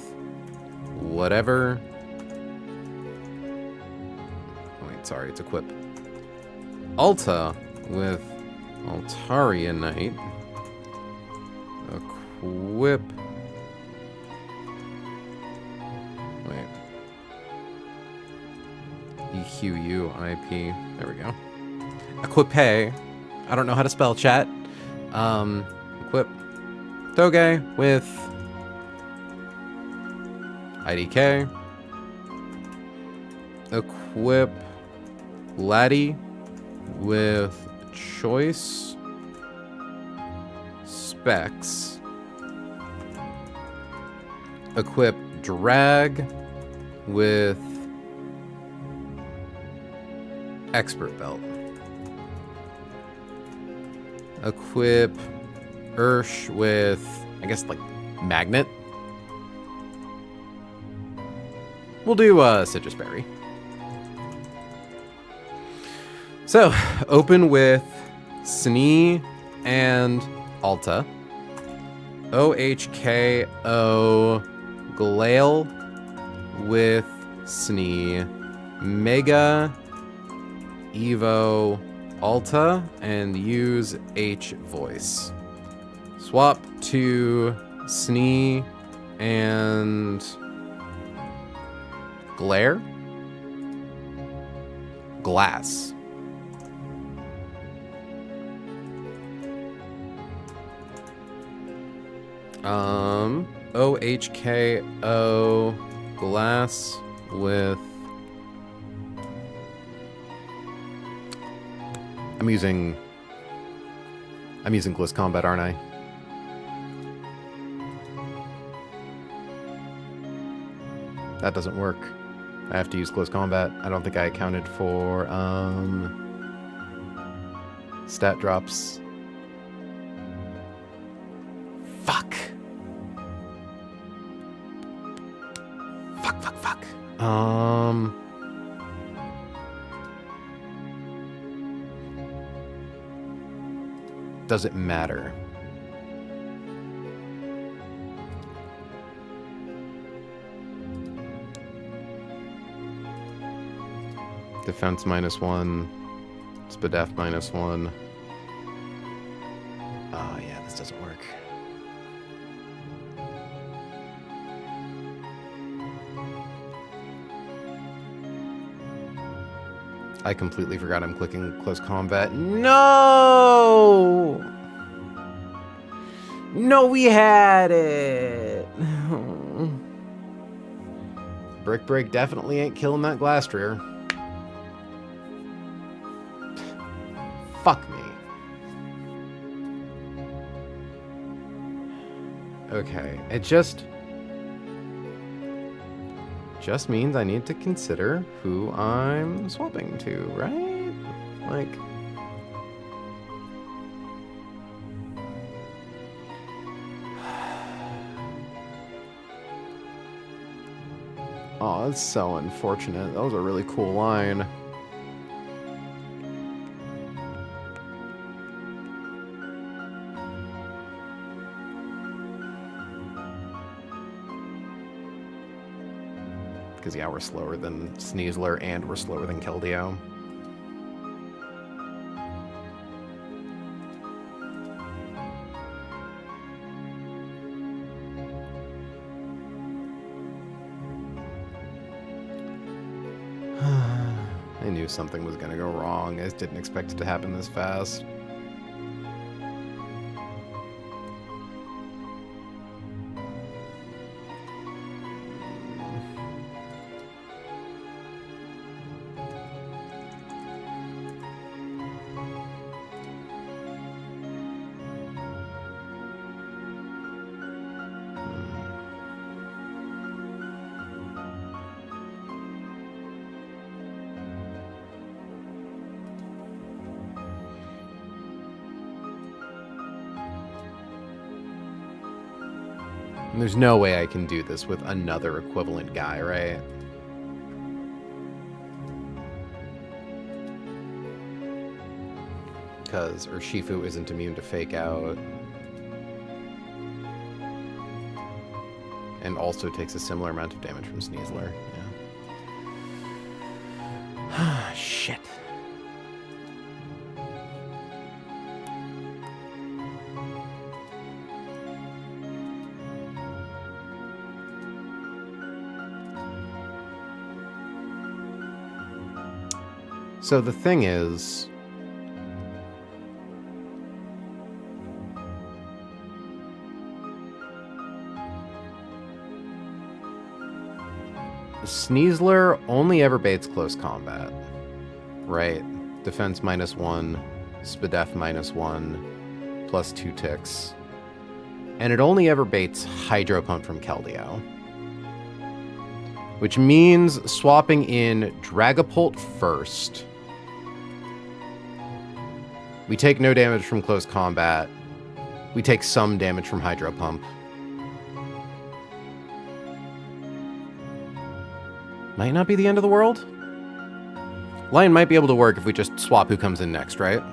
whatever. Oh, wait, sorry, it's equip. Alta with Altaria Knight. Equip. Wait. EQUIP. There we go. Equipe. I don't know how to spell chat. Equip Toge with IDK. Equip Laddie with Choice Specs. Equip Drag with Expert Belt. Equip Ursh with, I guess, like, Magnet. We'll do Citrus Berry. So, open with Snee and Alta. OHKO Glail with Snee. Mega Evo Alta and use H voice. Swap to Snee and Glare? Glass. OHKO Glass with... I'm using Gliss Combat, aren't I? That doesn't work. I have to use Close Combat. I don't think I accounted for stat drops. Fuck. Fuck. Does it matter? Defense -1. Spadef -1. Oh, yeah, this doesn't work. I completely forgot I'm clicking Close Combat. No! No, we had it! Brick Break definitely ain't killing that Glastrier. Fuck me. Okay, it just means I need to consider who I'm swapping to, right? Like... Oh, that's so unfortunate. That was a really cool line. Because, yeah, we're slower than Sneasler, and we're slower than Keldeo. I knew something was going to go wrong. I just didn't expect it to happen this fast. And there's no way I can do this with another equivalent guy, right? Because Urshifu isn't immune to Fake Out. And also takes a similar amount of damage from Sneasler. Yeah. Shit. So the thing is, Sneasler only ever baits close combat, right? Defense -1, Spadef -1, plus 2 ticks. And it only ever baits Hydro Pump from Keldeo. Which means swapping in Dragapult first. We take no damage from close combat. We take some damage from Hydro Pump. Might not be the end of the world. Lion might be able to work if we just swap who comes in next, right?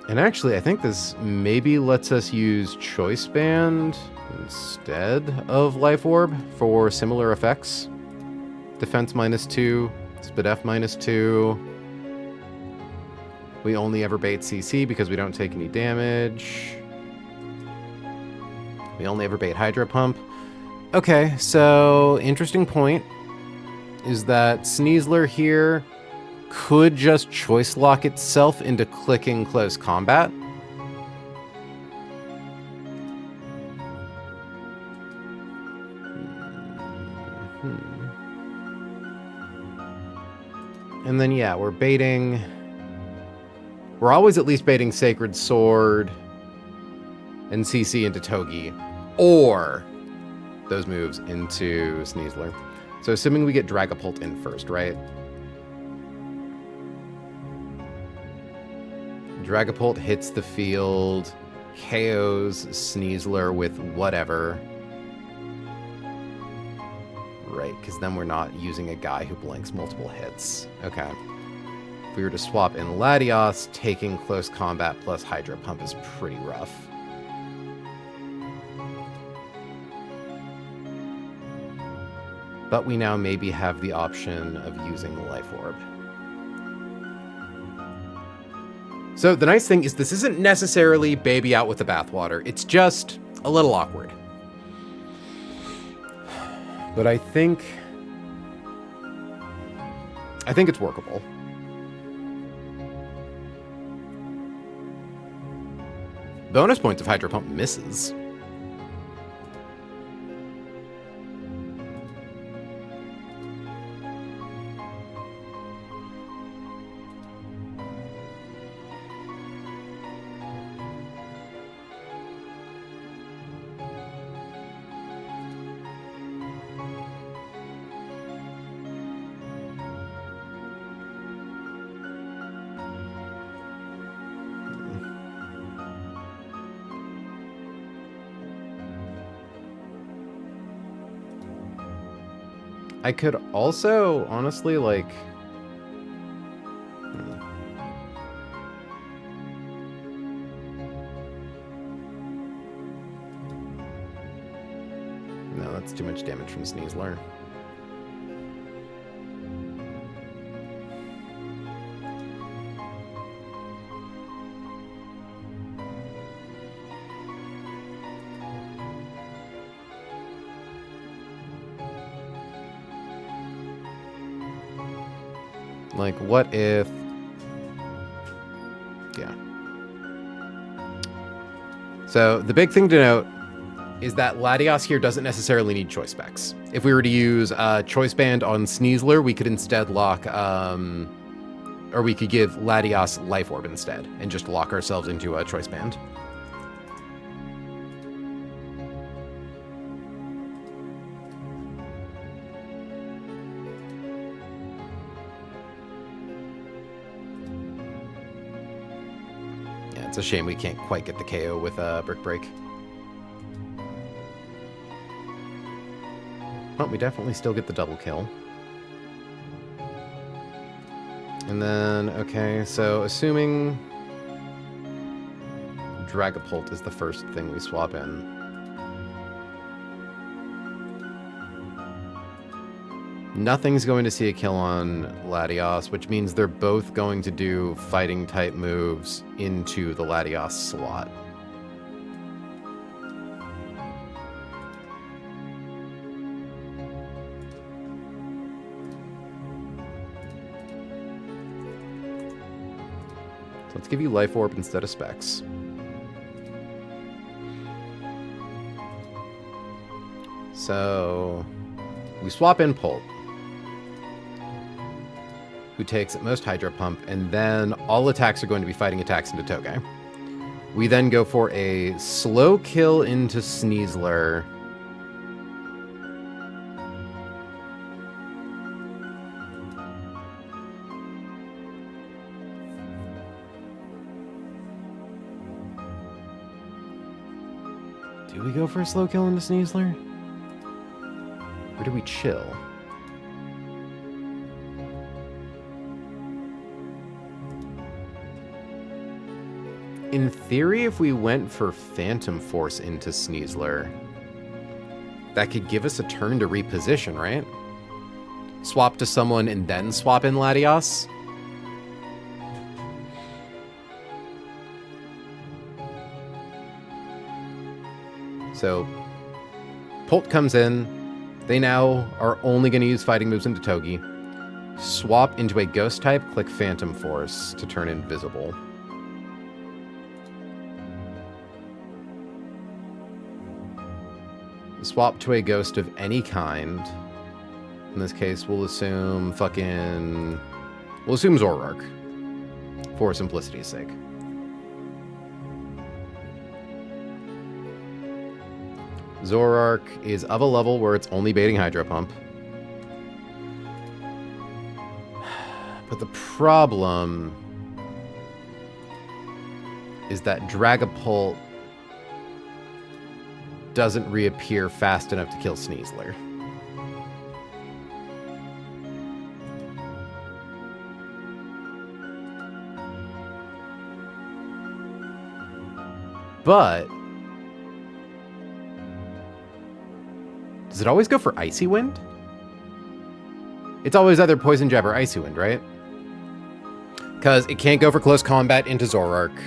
And actually, I think this maybe lets us use Choice Band instead of Life Orb for similar effects. Defense -2, Spadef -2. We only ever bait CC because we don't take any damage. We only ever bait Hydro Pump. Okay, so interesting point is that Sneasler here could just choice lock itself into clicking close combat. And then, yeah, we're baiting... We're always at least baiting Sacred Sword and CC into Togi, or those moves into Sneasler. So assuming we get Dragapult in first, right? Dragapult hits the field, KOs Sneasler with whatever. Right, because then we're not using a guy who blanks multiple hits. Okay. If we were to swap in Latios, taking close combat plus Hydro Pump is pretty rough. But we now maybe have the option of using the Life Orb. So the nice thing is this isn't necessarily baby out with the bathwater. It's just a little awkward. But I think it's workable. Bonus points if Hydro Pump misses. I could also, honestly, like... that's too much damage from Sneasler. Like, what if... Yeah. So, the big thing to note is that Latios here doesn't necessarily need choice specs. If we were to use choice band on Sneasler, we could instead lock... or we could give Latios Life Orb instead, and just lock ourselves into a choice band. It's a shame we can't quite get the KO with Brick Break. But we definitely still get the double kill. And then, okay, so assuming Dragapult is the first thing we swap in. Nothing's going to see a kill on Latios, which means they're both going to do fighting-type moves into the Latios slot. So let's give you Life Orb instead of Specs. So we swap in Pult, who takes at most Hydro Pump, and then all attacks are going to be fighting attacks into Toge. We then go for a slow kill into Sneasler. Do we go for a slow kill into Sneasler? Or do we chill? In theory, if we went for Phantom Force into Sneasler, that could give us a turn to reposition, right? Swap to someone and then swap in Latios. So, Pult comes in. They now are only going to use fighting moves into Toge. Swap into a Ghost type, click Phantom Force to turn invisible. Swap to a ghost of any kind. In this case, we'll assume We'll assume Zoroark, for simplicity's sake. Zoroark is of a level where it's only baiting Hydro Pump. But the problem is that Dragapult doesn't reappear fast enough to kill Sneasler. But does it always go for Icy Wind? It's always either Poison Jab or Icy Wind, right? Because it can't go for close combat into Zoroark.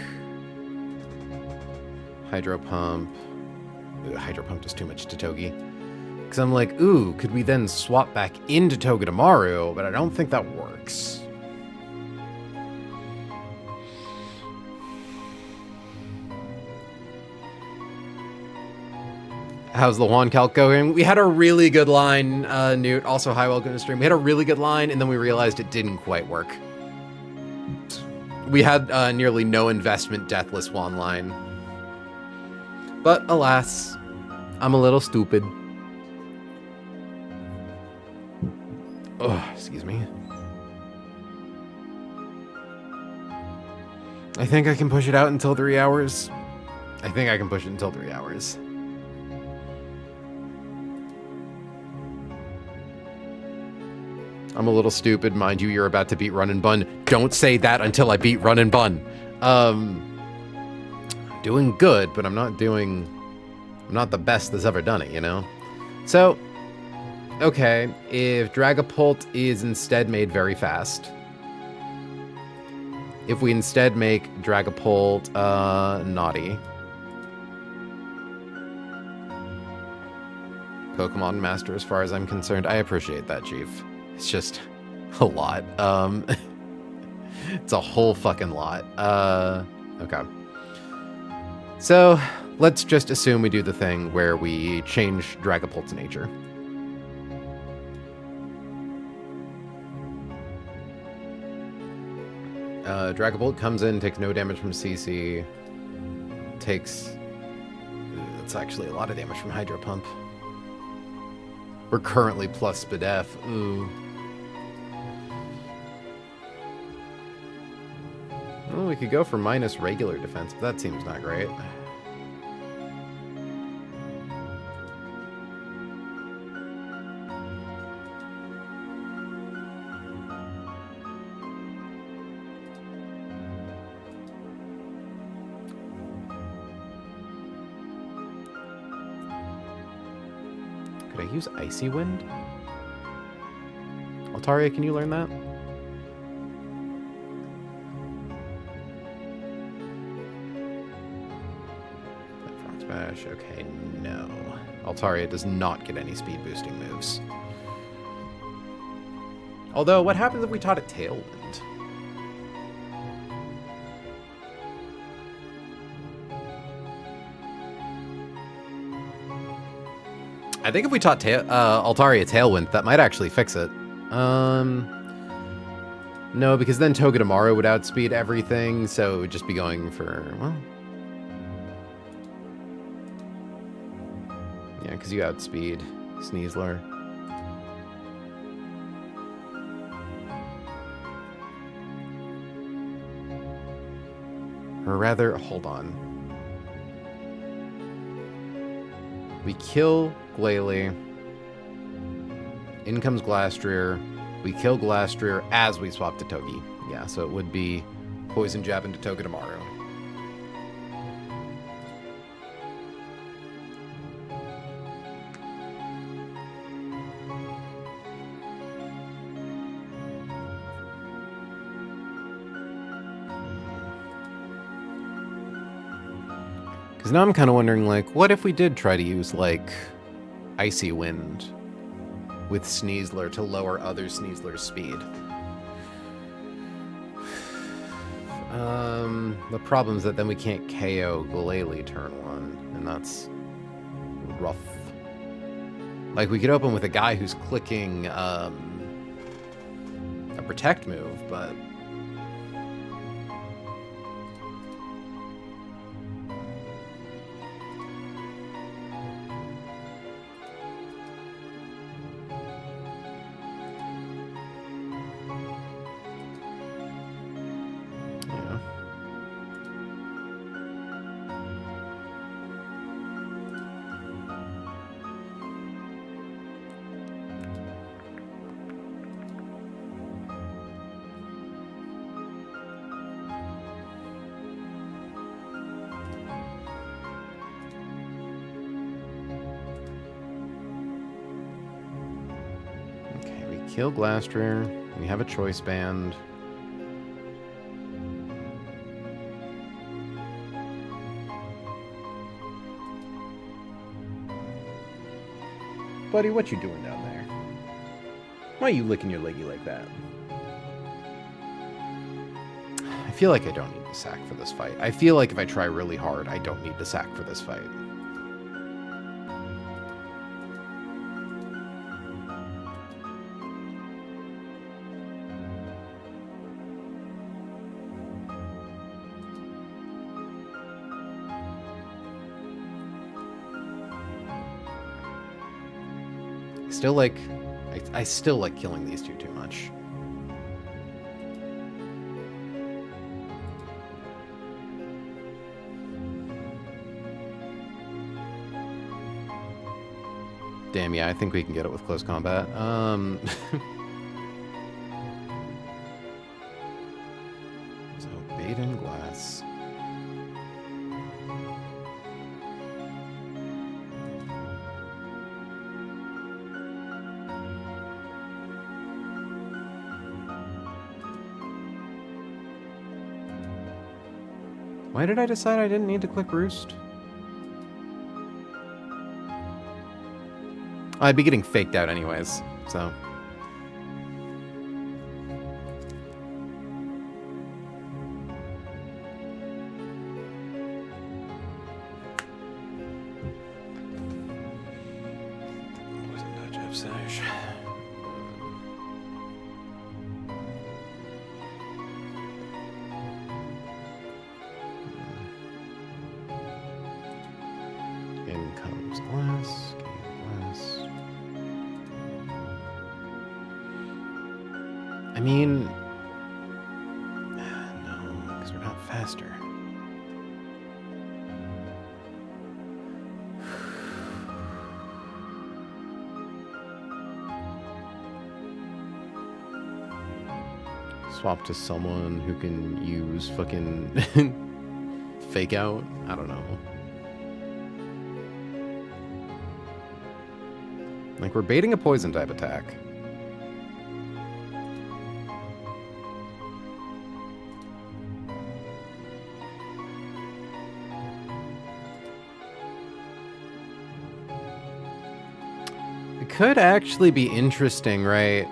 Hydro Pump. Hydro Pump does too much to Toge. Because I'm like, ooh, could we then swap back into Togedemaru? But I don't think that works. How's the Juan Calc going? We had a really good line, Newt. Also, hi, welcome to the stream. We had a really good line, and then we realized it didn't quite work. We had nearly no investment Deathless Juan line. But alas, I'm a little stupid. Oh, excuse me. I think I can push it out until 3 hours. I think I can push it until 3 hours. I'm a little stupid. Mind you, you're about to beat Run and Bun. Don't say that until I beat Run and Bun. Doing good, but I'm not the best that's ever done it, you know? So, okay, if Dragapult is instead made very fast, if we instead make Dragapult naughty, Pokemon Master as far as I'm concerned, I appreciate that, Chief. It's just a lot. It's a whole fucking lot. Okay. So, let's just assume we do the thing where we change Dragapult's nature. Dragapult comes in, takes no damage from CC, takes... It's actually a lot of damage from Hydro Pump. We're currently plus Spadef. Ooh. Well, we could go for minus regular defense, but that seems not great. Could I use Icy Wind? Altaria, can you learn that? Frog Smash, okay, no. Altaria does not get any speed boosting moves. Although, what happens if we taught it Tailwind? I think if we taught Altaria Tailwind, that might actually fix it. No, because then Togedemaru would outspeed everything, so it would just be going for, well... Yeah, because you outspeed Sneasler. Or rather, hold on. We kill Glalie. In comes Glastrier. We kill Glastrier as we swap to Togi. Yeah, so it would be Poison Jab into Togedemaru. Because now I'm kind of wondering, like, what if we did try to use, like, Icy Wind with Sneasler to lower other Sneasler's speed? The problem is that then we can't KO Glalie turn one, and that's rough. Like, we could open with a guy who's clicking a Protect move, but... Kill Glastrier. We have a choice band. Buddy, what you doing down there? Why are you licking your leggy like that? I feel like I don't need to sack for this fight. I feel like if I try really hard, I don't need to sack for this fight. Still like, I still like killing these two too much. Damn, yeah, I think we can get it with close combat. So, bait and glass. Why did I decide I didn't need to click roost? I'd be getting faked out anyways, so. In comes glass, glass. I mean, no, because we're not faster. Swap to someone who can use fucking fake out. I don't know. Like, we're baiting a poison type attack. It could actually be interesting, right?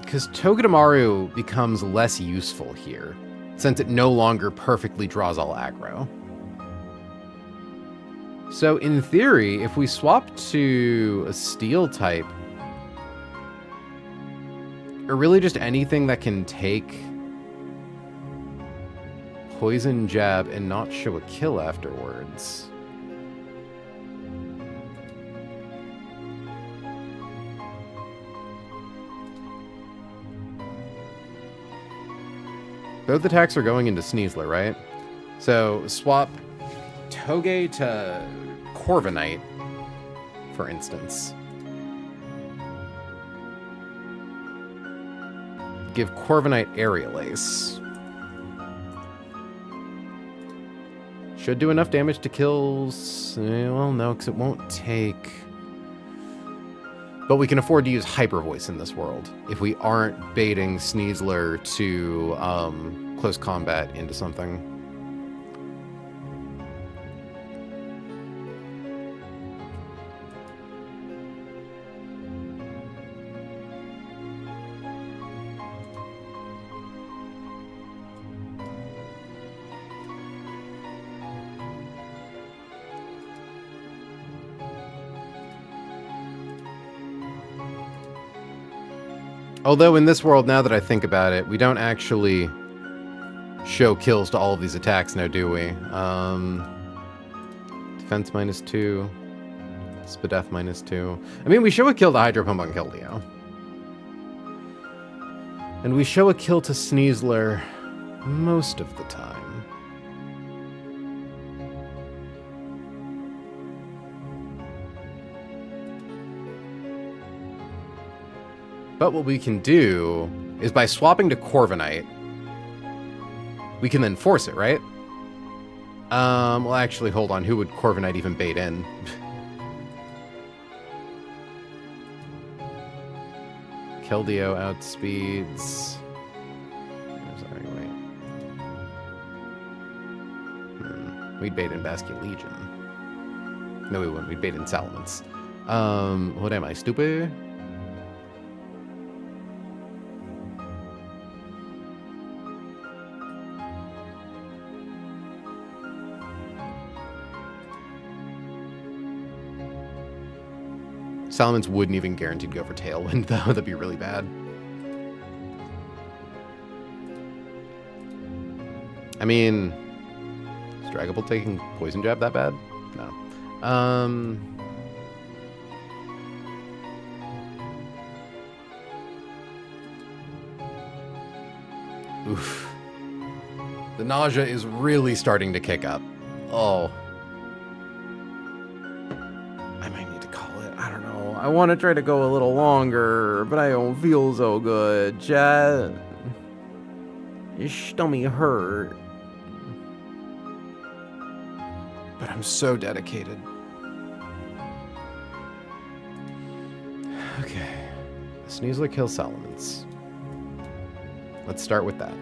Because Togedemaru becomes less useful here, since it no longer perfectly draws all aggro. So in theory, if we swap to a steel type, or really just anything that can take poison jab and not show a kill afterwards. Both attacks are going into Sneasler, right? So swap Toge to Corviknight, for instance. Give Corviknight Aerial Ace. Should do enough damage to kill... well, no, because it won't take... But we can afford to use Hyper Voice in this world if we aren't baiting Sneasler to close combat into something. Although in this world, now that I think about it, we don't actually show kills to all of these attacks now, do we? Defense -2. Spadef -2. I mean, we show a kill to Hydro Pump on Keldeo. And we show a kill to Sneasler most of the time. But what we can do is by swapping to Corviknight, we can then force it, right? Well, actually, hold on. Who would Corviknight even bait in? Keldeo outspeeds... Sorry, wait. We'd bait in Basket Legion. No, we wouldn't. We'd bait in Salamence. What am I, stupid? Salamence wouldn't even guaranteed go for Tailwind, though. That'd be really bad. I mean, is Dragapult taking Poison Jab that bad? No. Oof. The nausea is really starting to kick up. Oh. I want to try to go a little longer, but I don't feel so good, chat. Your stomach hurt. But I'm so dedicated. Okay. Snoozler kills Solomons. Let's start with that.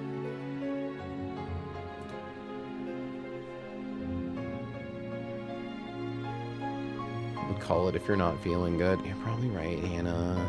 Call it if you're not feeling good. You're probably right, Hannah.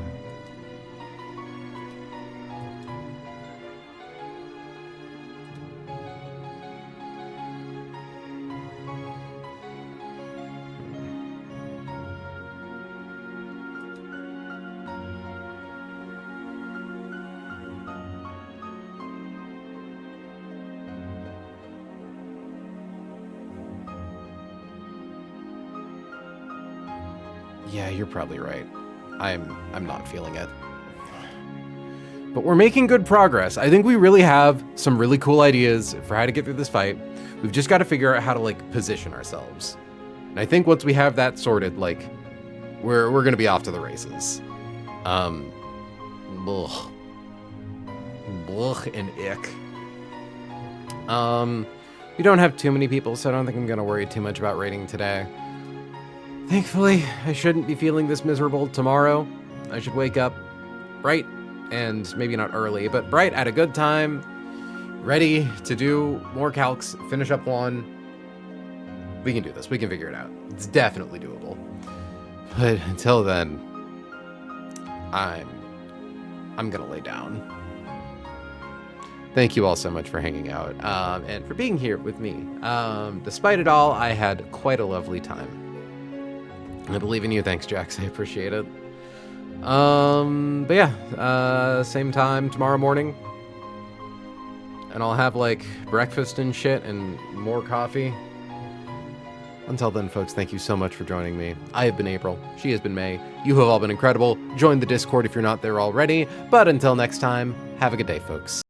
Yeah, you're probably right. I'm not feeling it. But we're making good progress. I think we really have some really cool ideas for how to get through this fight. We've just got to figure out how to like position ourselves. And I think once we have that sorted, like we're gonna be off to the races. Blech. Blech and ick. We don't have too many people, so I don't think I'm gonna worry too much about raiding today. Thankfully, I shouldn't be feeling this miserable tomorrow. I should wake up bright, and maybe not early, but bright at a good time, ready to do more calcs, finish up Juan. We can do this. We can figure it out. It's definitely doable. But until then, I'm gonna lay down. Thank you all so much for hanging out, and for being here with me. Despite it all, I had quite a lovely time. I believe in you. Thanks, Jax. I appreciate it. But yeah, same time tomorrow morning. And I'll have, like, breakfast and shit and more coffee. Until then, folks, thank you so much for joining me. I have been April. She has been May. You have all been incredible. Join the Discord if you're not there already. But until next time, have a good day, folks.